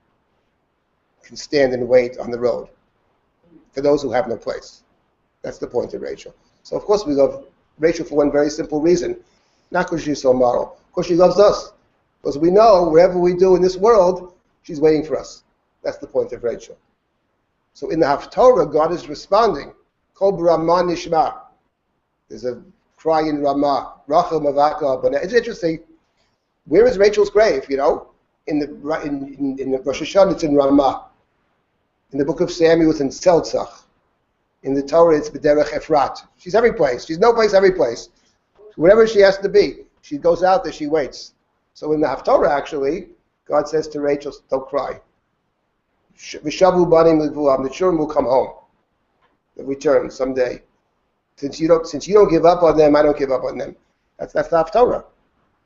can stand and wait on the road for those who have no place. That's the point of Rachel. So, of course, we love Rachel for one very simple reason. Not because she's so moral. Because she loves us. Because we know wherever we do in this world, she's waiting for us. That's the point of Rachel. So in the Haftorah, God is responding. Kol b'Ramah nishma. There's a cry in Ramah. Rachel mavaka. It's interesting. Where is Rachel's grave? You know, in the Rosh Hashanah, it's in Ramah. In the book of Samuel, it's in Seltzach. In the Torah, it's B'derech Efrat. She's every place. She's no place, every place. Wherever she has to be, she goes out there, she waits. So in the Haftorah, actually, God says to Rachel, don't cry. V'shavu banim levuam. The children will come home. They'll return someday. Since you don't give up on them, I don't give up on them. That's the Haftorah.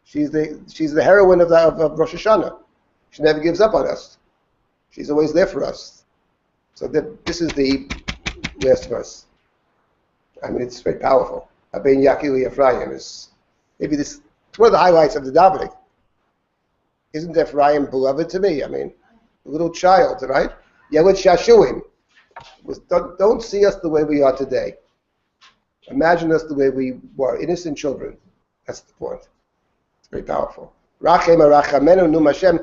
She's the heroine of Rosh Hashanah. She never gives up on us. She's always there for us. So this is the last verse. I mean, it's very powerful. Abein Yakili Ephraim is maybe it's one of the highlights of the davening. Isn't Ephraim beloved to me? I mean, a little child, right? Yeled Shashuim. Don't see us the way we are today. Imagine us the way we were, innocent children. That's the point. It's very powerful. Rachem Arachamenu Num Hashem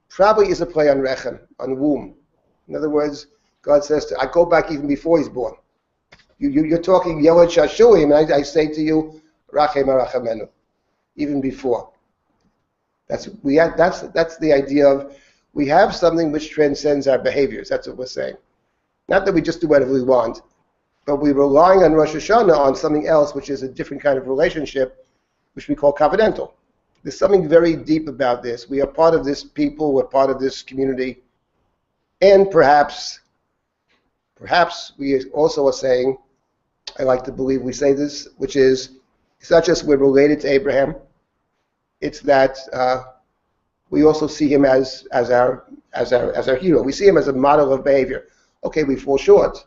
probably is a play on Rechem, on womb. In other words, God says, I go back even before he's born. You're talking Yeled Shashuim, and I say to you, Rachem Arachamenu, even before. That's the idea of we have something which transcends our behaviors. That's what we're saying. Not that we just do whatever we want, but we're relying on Rosh Hashanah on something else, which is a different kind of relationship, which we call covenantal. There's something very deep about this. We are part of this people. We're part of this community. And perhaps we also are saying, I like to believe we say this, which is, it's not just we're related to Abraham. It's that we also see him as our hero. We see him as a model of behavior. Okay, we fall short,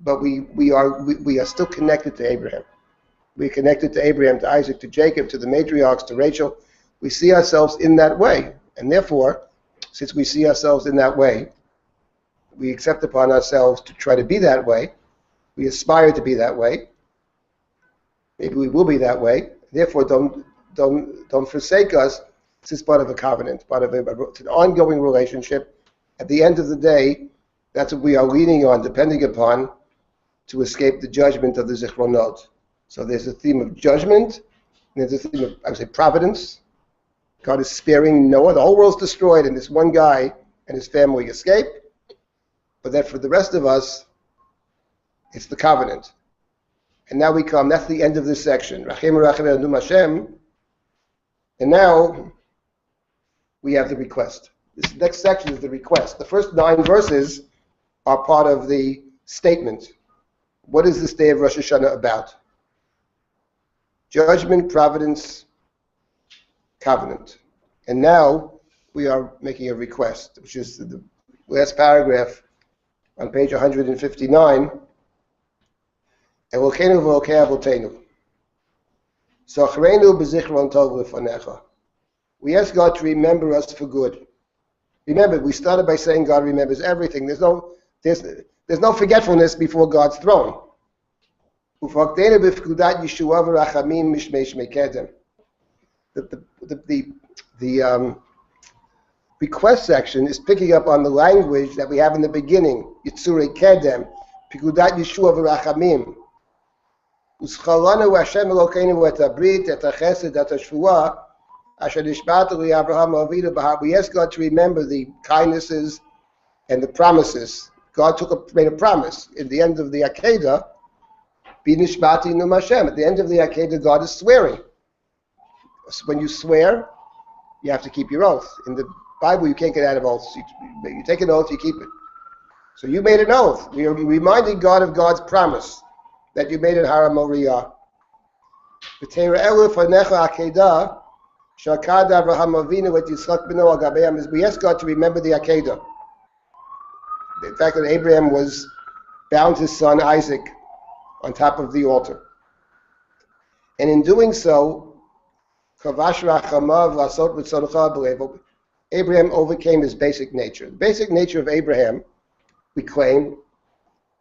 but we are still connected to Abraham. We're connected to Abraham, to Isaac, to Jacob, to the matriarchs, to Rachel. We see ourselves in that way, and therefore, since we see ourselves in that way, we accept upon ourselves to try to be that way. We aspire to be that way. Maybe we will be that way. Therefore, don't forsake us. This is part of a covenant, part of an ongoing relationship. At the end of the day, that's what we are leaning on, depending upon, to escape the judgment of the Zichronot. So there's a theme of judgment, and there's a theme of, I would say, providence. God is sparing Noah. The whole world's destroyed, and this one guy and his family escape. But then for the rest of us, it's the covenant. And now that's the end of this section. Rachem Rachem Adum Hashem. And now we have the request. This next section is the request. The first 9 verses are part of the statement. What is this day of Rosh Hashanah about? Judgment, providence, covenant. And now we are making a request, which is the last paragraph on page 159. Elokeinu v'Elokei Avotenu. Zochrenu b'zichron tov lefanecha. We ask God to remember us for good. Remember, we started by saying God remembers everything. There's no forgetfulness before God's throne. Ufakteinu b'fkudat Yeshua v'rachamim mishmei shmei kedem. The request section is picking up on the language that we have in the beginning. Yitzurei kedem, pikudat Yeshua v'rachamim. Uschalanu Hashem Elokeinu et habrit et hachesed et hashvuah asher nishbatu liAvraham Avinu b'har. We ask God to remember the kindnesses and the promises. God made a promise in the end of the Akeidah. Be nishbati num Hashem. At the end of the Akeidah, God is swearing. When you swear, you have to keep your oath. In the Bible, you can't get out of oaths. You take an oath, you keep it. So you made an oath. We are reminding God of God's promise that you made in Har Moriah. V'teira'eh lefanecha Akeidah, shakad Avraham Avinu et Yitzchak beno al gabei hamizbeach. We ask God to remember the Akeidah. The fact that Abraham bound his son Isaac on top of the altar. And in doing so, Abraham overcame his basic nature. The basic nature of Abraham, we claim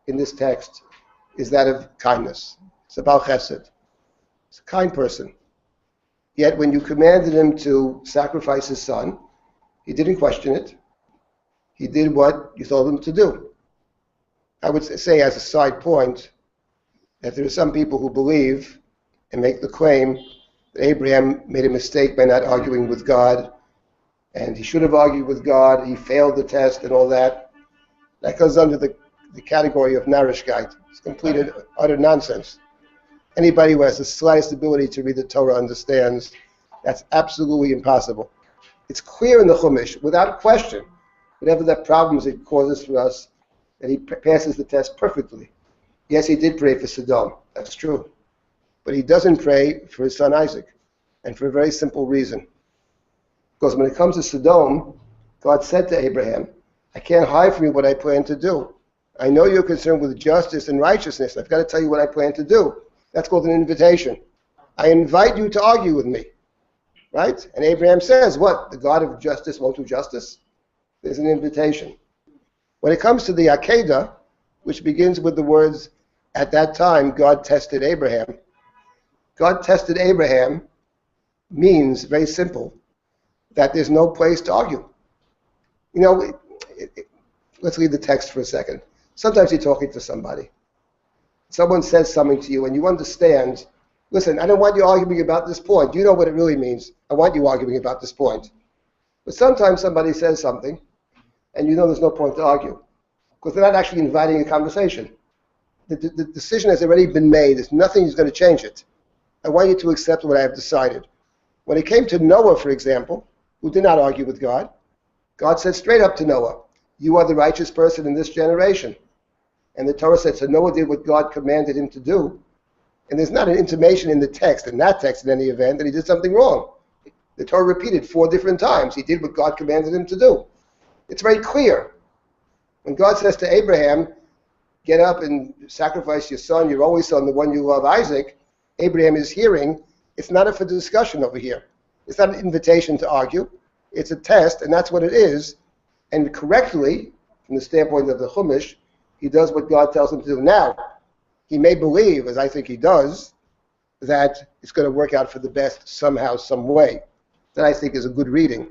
in this text, is that of kindness. It's about chesed. He's a kind person. Yet when you commanded him to sacrifice his son, he didn't question it. He did what you told him to do. I would say as a side point that there are some people who believe and make the claim that Abraham made a mistake by not arguing with God, and he should have argued with God, he failed the test and all that. That goes under the category of narishkeit. It's complete and utter nonsense. Anybody who has the slightest ability to read the Torah understands that's absolutely impossible. It's clear in the Chumash, without question, whatever the problems it causes for us, that he passes the test perfectly. Yes, he did pray for Sodom. That's true. But he doesn't pray for his son Isaac, and for a very simple reason. Because when it comes to Sodom, God said to Abraham, I can't hide from you what I plan to do. I know you're concerned with justice and righteousness. I've got to tell you what I plan to do. That's called an invitation. I invite you to argue with me. Right? And Abraham says, what? The God of justice won't do justice? There's an invitation. When it comes to the Akeidah, which begins with the words, at that time God tested Abraham. God tested Abraham means, very simple, that there's no place to argue. You know, let's read the text for a second. Sometimes you're talking to somebody. Someone says something to you and you understand, listen, I don't want you arguing about this point. You know what it really means. I want you arguing about this point. But sometimes somebody says something and you know there's no point to argue because they're not actually inviting a conversation. The decision has already been made. There's nothing that's going to change it. I want you to accept what I have decided. When it came to Noah, for example, who did not argue with God, God said straight up to Noah, you are the righteous person in this generation. And the Torah said, so Noah did what God commanded him to do. And there's not an intimation in the text, in that text in any event, that he did something wrong. The Torah repeated 4 different times. He did what God commanded him to do. It's very clear. When God says to Abraham, get up and sacrifice your son, your only son, the one you love, Isaac, Abraham is hearing, it's not up for discussion over here. It's not an invitation to argue. It's a test, and that's what it is. And correctly, from the standpoint of the Chumash, he does what God tells him to do. Now, he may believe, as I think he does, that it's going to work out for the best somehow, some way. That I think is a good reading.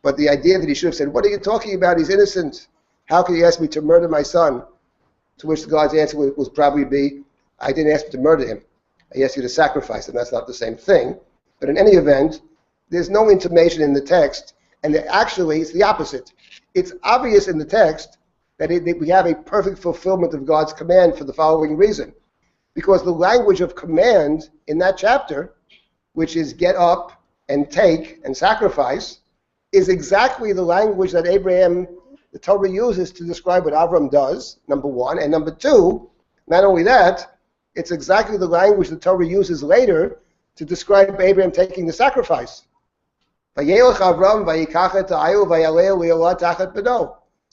But the idea that he should have said, what are you talking about? He's innocent. How can you ask me to murder my son? To which God's answer will probably be, I didn't ask you to murder him. I asked you to sacrifice him. That's not the same thing. But in any event, there's no intimation in the text. And actually, it's the opposite. It's obvious in the text that we have a perfect fulfillment of God's command for the following reason. Because the language of command in that chapter, which is get up and take and sacrifice, is exactly the language that Abraham, the Torah uses to describe what Avram does, number one. And number two, not only that, it's exactly the language the Torah uses later to describe Abraham taking the sacrifice. It's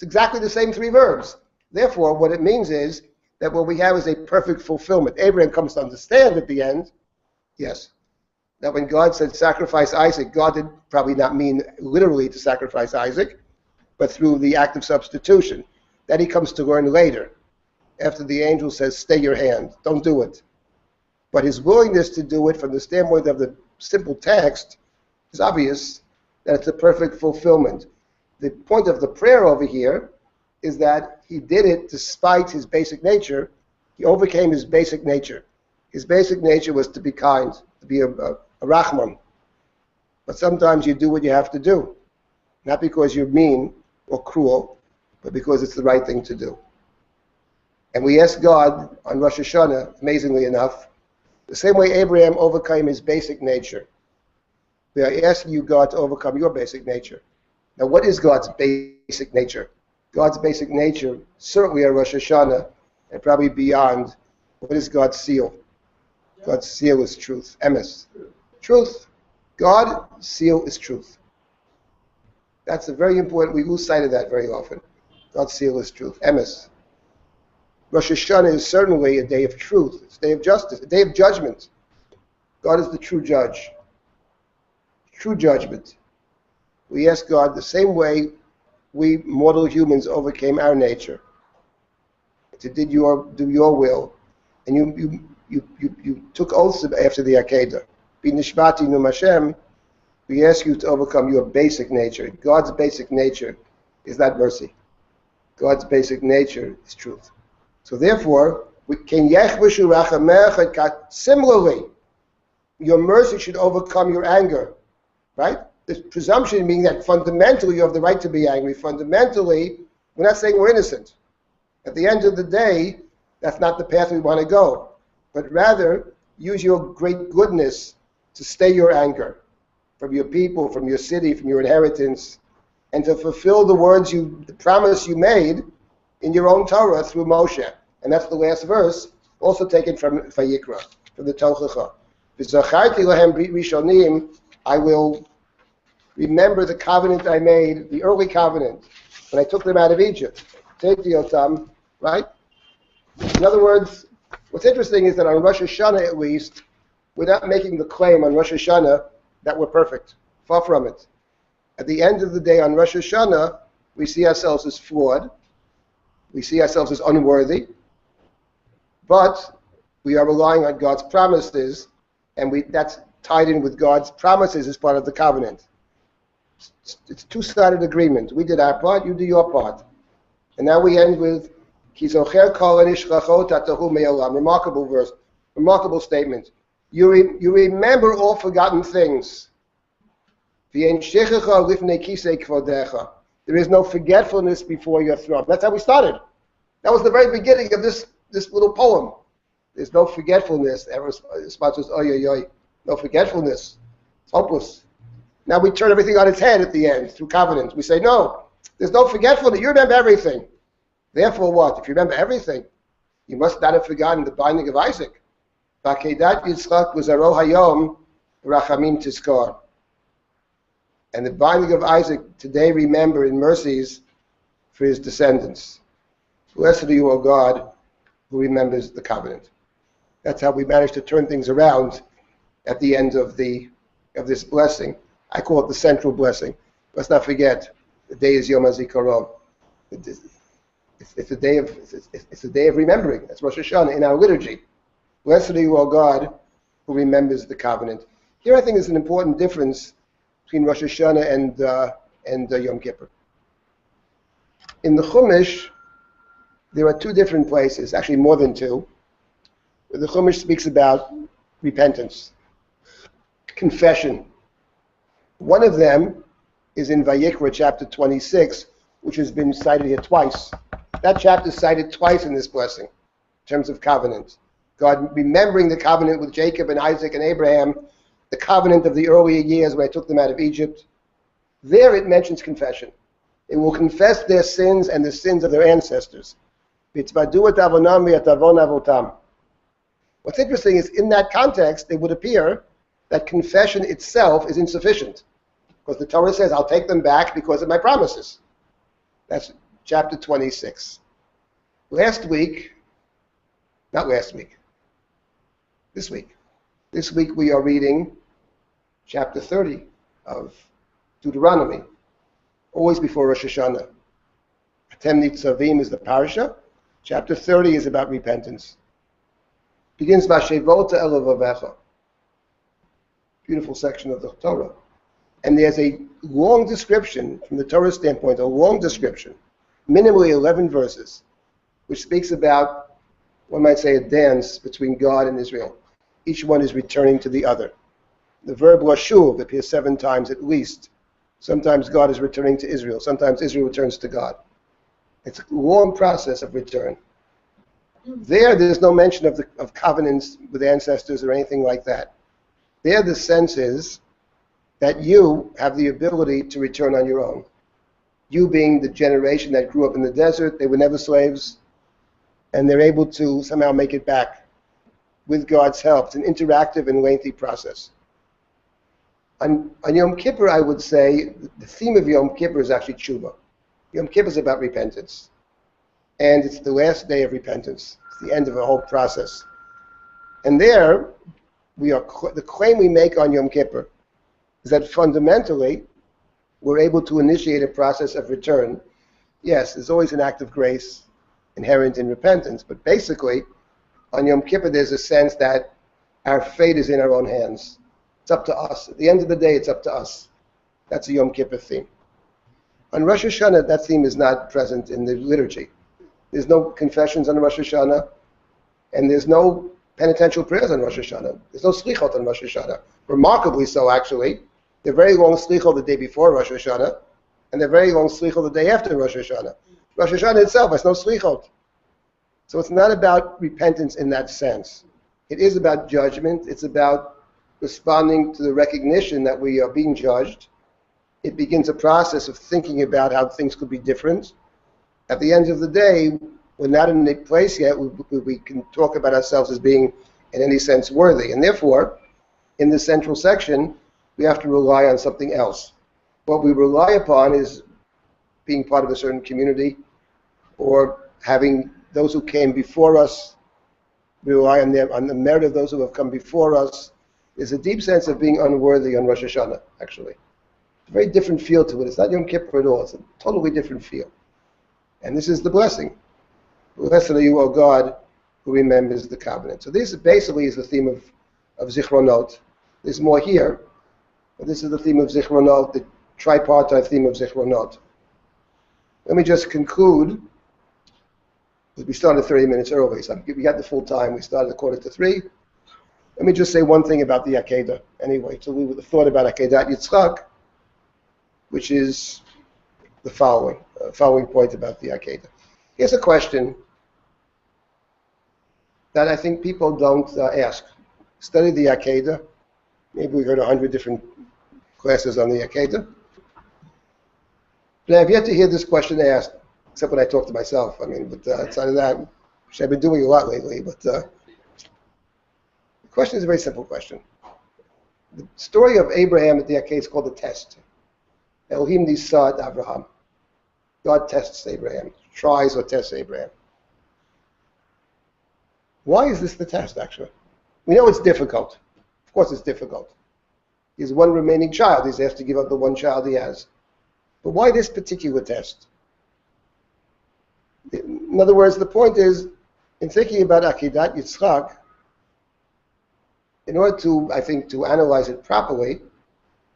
exactly the same 3 verbs. Therefore, what it means is that what we have is a perfect fulfillment. Abraham comes to understand at the end, yes, that when God said sacrifice Isaac, God did probably not mean literally to sacrifice Isaac, but through the act of substitution. That he comes to learn later, after the angel says, stay your hand, don't do it. But his willingness to do it from the standpoint of the simple text is obvious that it's a perfect fulfillment. The point of the prayer over here is that he did it despite his basic nature. He overcame his basic nature. His basic nature was to be kind, to be a rachman. But sometimes you do what you have to do, not because you're mean or cruel, but because it's the right thing to do. And we ask God on Rosh Hashanah, amazingly enough, the same way Abraham overcame his basic nature. We are asking you, God, to overcome your basic nature. Now, what is God's basic nature? God's basic nature, certainly at Rosh Hashanah, and probably beyond, what is God's seal? God's seal is truth. Emes. Truth. God's seal is truth. That's a very important, we lose sight of that very often. God's seal is truth. Emes. Rosh Hashanah is certainly a day of truth. It's a day of justice, a day of judgment. God is the true judge. True judgment. We ask God the same way we mortal humans overcame our nature to do your will, and you took oaths after the Akeidah. Be nishbati num Hashem. We ask you to overcome your basic nature. God's basic nature is not mercy. God's basic nature is truth. So therefore, similarly, your mercy should overcome your anger, right? This presumption being that fundamentally you have the right to be angry. Fundamentally, we're not saying we're innocent. At the end of the day, that's not the path we want to go. But rather, use your great goodness to stay your anger from your people, from your city, from your inheritance, and to fulfill the promise you made in your own Torah through Moshe. And that's the last verse, also taken from Vayikra, from the Tochacha. V'zacharti lahem brit rishonim, I will remember the covenant I made, the early covenant, when I took them out of Egypt. Right? In other words, what's interesting is that on Rosh Hashanah at least, we're not making the claim on Rosh Hashanah that we're perfect. Far from it. At the end of the day on Rosh Hashanah, we see ourselves as flawed. We see ourselves as unworthy. But we are relying on God's promises, and that's tied in with God's promises as part of the covenant. It's two-sided agreement. We did our part, you do your part. And now we end with remarkable verse, remarkable statement. You remember all forgotten things. There is no forgetfulness before your throne. That's how we started. That was the very beginning of this little poem. There's no forgetfulness. The response was, oy, oy, oy. No forgetfulness. It's hopeless. Now we turn everything on its head at the end through covenant. We say, no, there's no forgetfulness. You remember everything. Therefore what? If you remember everything, you must not have forgotten the binding of Isaac. Akeidah Yitzchak v'zaro hayom rachamim tizkor. And the binding of Isaac today remember in mercies for his descendants. Blessed are you, O God, who remembers the covenant. That's how we managed to turn things around at the end of this blessing. I call it the central blessing. Let's not forget, the day is Yom HaZikaron. It's a day of remembering. That's Rosh Hashanah in our liturgy. Blessed are you, O God, who remembers the covenant. Here I think is an important difference between Rosh Hashanah and Yom Kippur. In the Chumash, there are two different places, actually more than two, where the Chumash speaks about repentance, confession. One of them is in Vayikra chapter 26, which has been cited here twice. That chapter is cited twice in this blessing, in terms of covenant. God remembering the covenant with Jacob and Isaac and Abraham, the covenant of the earlier years when I took them out of Egypt. There it mentions confession. They will confess their sins and the sins of their ancestors. What's interesting is in that context, it would appear that confession itself is insufficient. Because the Torah says, I'll take them back because of my promises. That's chapter 26. This week we are reading chapter 30 of Deuteronomy, always before Rosh Hashanah. Atem Nitzavim is the parasha. Chapter 30 is about repentance. Begins Vashevota Elavavecha. Beautiful section of the Torah. And there's a long description, from the Torah standpoint, a long description, minimally 11 verses, which speaks about, one might say, a dance between God and Israel. Each one is returning to the other. The verb lashuv appears 7 times at least. Sometimes God is returning to Israel. Sometimes Israel returns to God. It's a long process of return. There's no mention of covenants with ancestors or anything like that. There the sense is that you have the ability to return on your own. You being the generation that grew up in the desert, they were never slaves, and they're able to somehow make it back with God's help. It's an interactive and lengthy process. On Yom Kippur, I would say the theme of Yom Kippur is actually tshuva. Yom Kippur is about repentance. And it's the last day of repentance. It's the end of a whole process. And there, the claim we make on Yom Kippur is that fundamentally, we're able to initiate a process of return. Yes, there's always an act of grace inherent in repentance, but basically, on Yom Kippur, there's a sense that our fate is in our own hands. It's up to us. At the end of the day, it's up to us. That's a Yom Kippur theme. On Rosh Hashanah, that theme is not present in the liturgy. There's no confessions on Rosh Hashanah, and there's no penitential prayers on Rosh Hashanah. There's no slichot on Rosh Hashanah. Remarkably so, actually. They're very long slichot the day before Rosh Hashanah, and they're very long slichot the day after Rosh Hashanah. Rosh Hashanah itself has no slichot. So it's not about repentance in that sense. It is about judgment. It's about responding to the recognition that we are being judged. It begins a process of thinking about how things could be different. At the end of the day, we're not in a place yet we can talk about ourselves as being in any sense worthy. And therefore, in this central section, we have to rely on something else. What we rely upon is being part of a certain community, or having those who came before us, rely on them, on the merit of those who have come before us. There's a deep sense of being unworthy on Rosh Hashanah, actually. It's a very different feel to it. It's not Yom Kippur at all. It's a totally different feel. And this is the blessing. Blessed are you, O God, who remembers the covenant. So this basically is the theme of Zichronot. There's more here, but this is the theme of Zichronot, the tripartite theme of Zichronot. Let me just conclude. We started 30 minutes early, so we got the full time. We started at 2:45. Let me just say one thing about the Akeidah, anyway, to leave with a thought about Akeidah Yitzchak, which is the following point about the Akeidah. Here's a question that I think people don't ask. Study the Akeidah. Maybe we heard 100 different classes on the Akeidah. But I've yet to hear this question asked, except when I talk to myself. I mean, but outside of that, which I've been doing a lot lately, but the question is a very simple question. The story of Abraham at the Akeidah is called the test. Elohim nisad Abraham. God tests Abraham, tries or tests Abraham. Why is this the test, actually? We know it's difficult. Of course it's difficult. He has one remaining child. He's asked to give up the one child he has. But why this particular test? In other words, the point is, in thinking about Akeidat Yitzchak, in order to, I think, to analyze it properly,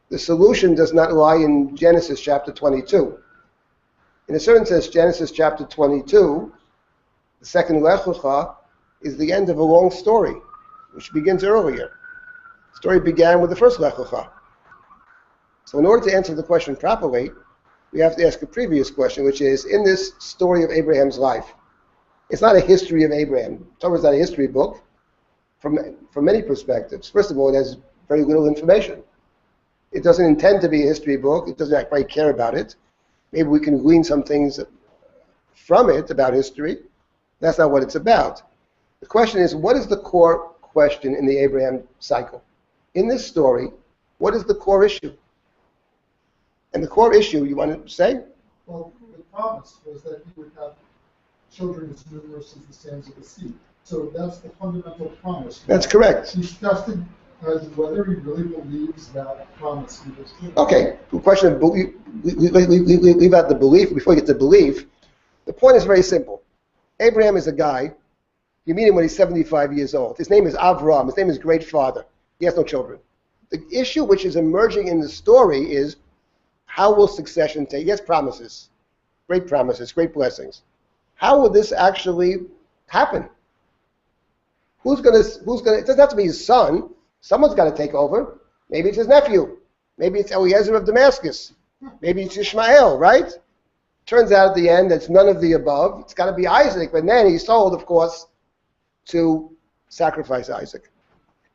the solution does not lie in Genesis chapter 22. In a certain sense, Genesis chapter 22, the second Lech Lecha, is the end of a long story, which begins earlier. The story began with the first Lech Lecha. So in order to answer the question properly, we have to ask a previous question, which is, in this story of Abraham's life, it's not a history of Abraham. Torah is not a history book from many perspectives. First of all, it has very little information. It doesn't intend to be a history book. It doesn't quite care about it. Maybe we can glean some things from it about history. That's not what it's about. The question is, what is the core question in the Abraham cycle? In this story, what is the core issue? And the core issue, you want to say? Well, the promise was that he would have children as numerous as the sands of the sea. So that's the fundamental promise. That's correct. He's tested as whether he really believes that promise he was given. Okay, the question of belief, leave out the belief before we get to belief. The point is very simple. Abraham is a guy, you meet him when he's 75 years old. His name is Avram, his name is Great Father. He has no children. The issue which is emerging in the story is, how will succession take? He has promises, great blessings. How will this actually happen? Who's gonna, it doesn't have to be his son. Someone's got to take over. Maybe it's his nephew. Maybe it's Eliezer of Damascus. Maybe it's Ishmael, right? Turns out at the end it's none of the above. It's got to be Isaac. But then he's told, of course, to sacrifice Isaac.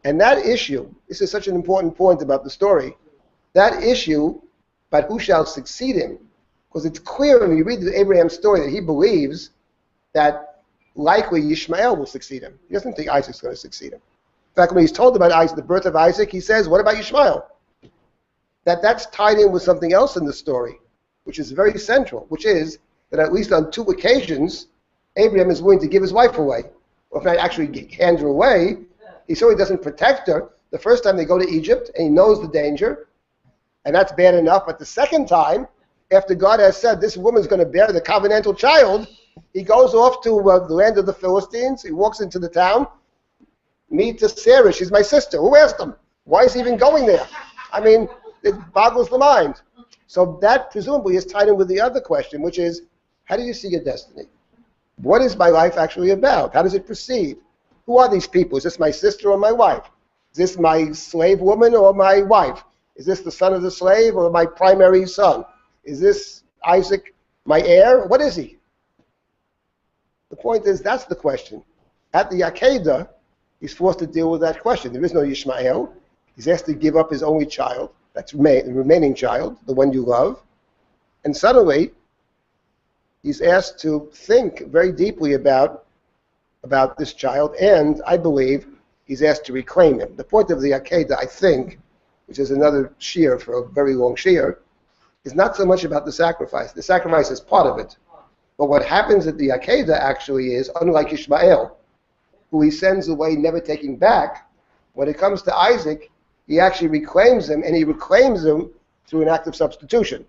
And that issue, this is such an important point about the story, that issue about who shall succeed him, because it's clear when you read the Abraham story that he believes that likely Ishmael will succeed him. He doesn't think Isaac's going to succeed him. In fact, when he's told about Isaac, the birth of Isaac, he says, what about Ishmael? That's tied in with something else in the story, which is very central, which is that at least on 2 occasions, Abraham is willing to give his wife away. Or if not actually hand her away, he certainly doesn't protect her. The first time they go to Egypt, and he knows the danger, and that's bad enough. But the second time, after God has said this woman's going to bear the covenantal child, he goes off to the land of the Philistines. He walks into the town, meets Sarah. She's my sister. Who asked him? Why is he even going there? I mean, it boggles the mind. So that presumably is tied in with the other question, which is, how do you see your destiny? What is my life actually about? How does it proceed? Who are these people? Is this my sister or my wife? Is this my slave woman or my wife? Is this the son of the slave or my primary son? Is this Isaac my heir? What is he? The point is, that's the question. At the Akeidah, he's forced to deal with that question. There is no Yishmael. He's asked to give up his only child, that's the remaining child, the one you love. And suddenly, he's asked to think very deeply about this child, and I believe he's asked to reclaim him. The point of the Akeidah, I think, which is another shear for a very long shear, is not so much about the sacrifice. The sacrifice is part of it. But what happens at the Akeidah actually is, unlike Ishmael, who he sends away never taking back, when it comes to Isaac, he actually reclaims him, and he reclaims him through an act of substitution.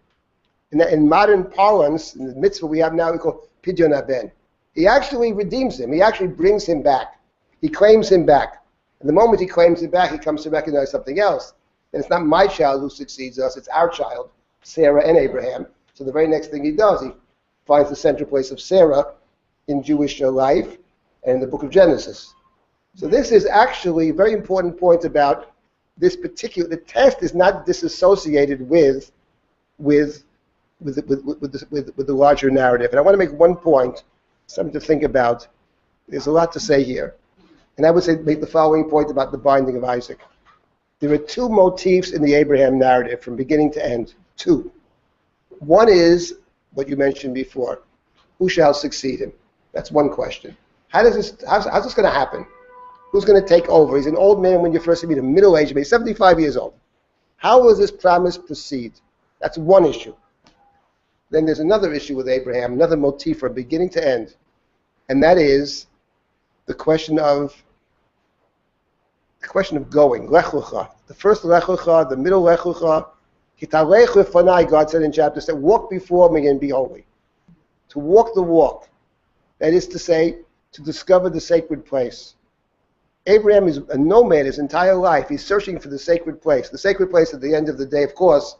In modern parlance, in the mitzvah we have now, we call Pidyon Haben. He actually redeems him. He actually brings him back. He claims him back. And the moment he claims him back, he comes to recognize something else. And it's not my child who succeeds us, it's our child, Sarah and Abraham. So the very next thing he does, he finds the central place of Sarah in Jewish life and in the book of Genesis. So this is actually a very important point about this particular, the test is not disassociated with the larger narrative. And I want to make one point, something to think about. There's a lot to say here. And I would say make the following point about the binding of Isaac. There are 2 motifs in the Abraham narrative from beginning to end. 2. One is what you mentioned before. Who shall succeed him? That's one question. How's this going to happen? Who's going to take over? He's an old man when you first meet him, middle-aged, but he's 75 years old. How will this promise proceed? That's one issue. Then there's another issue with Abraham, another motif from beginning to end, and that is the question of going. Lech lecha. The first lech lecha, the middle lech lecha. Hitalech lefanai, God said in chapter 7, walk before me and be holy. To walk the walk. That is to say, to discover the sacred place. Abraham is a nomad his entire life. He's searching for the sacred place. The sacred place at the end of the day, of course,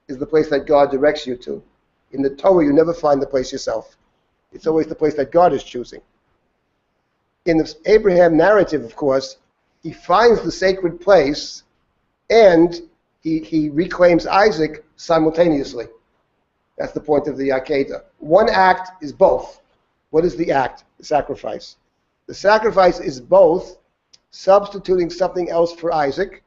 is the place that God directs you to. In the Torah, you never find the place yourself. It's always the place that God is choosing. In the Abraham narrative, of course, he finds the sacred place and he reclaims Isaac simultaneously. That's the point of the Akeidah. One act is both. What is the act? The sacrifice. The sacrifice is both substituting something else for Isaac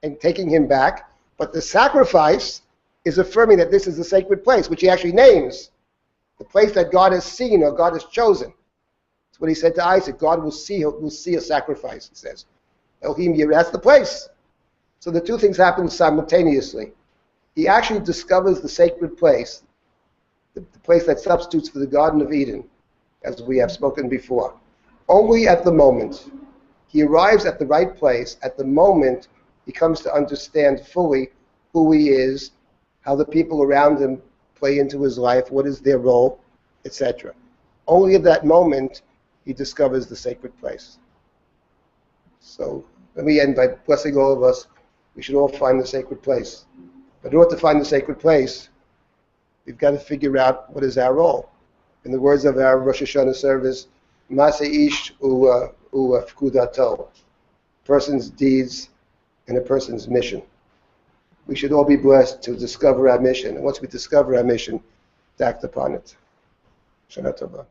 and taking him back, but the sacrifice is affirming that this is the sacred place, which he actually names. The place that God has seen or God has chosen. That's what he said to Isaac. God will see a sacrifice, he says. Elohim Yireh, that's the place. So the 2 things happen simultaneously. He actually discovers the sacred place, the place that substitutes for the Garden of Eden, as we have spoken before. Only at the moment. He arrives at the right place. At the moment, he comes to understand fully who he is, how the people around him play into his life, what is their role, etc. Only at that moment, he discovers the sacred place. So let me end by blessing all of us. We should all find the sacred place. But in order to find the sacred place, we've got to figure out what is our role. In the words of our Rosh Hashanah service, Maseh ish u'afkudato, person's deeds and a person's mission. We should all be blessed to discover our mission. And once we discover our mission, to act upon it. Shana Tova.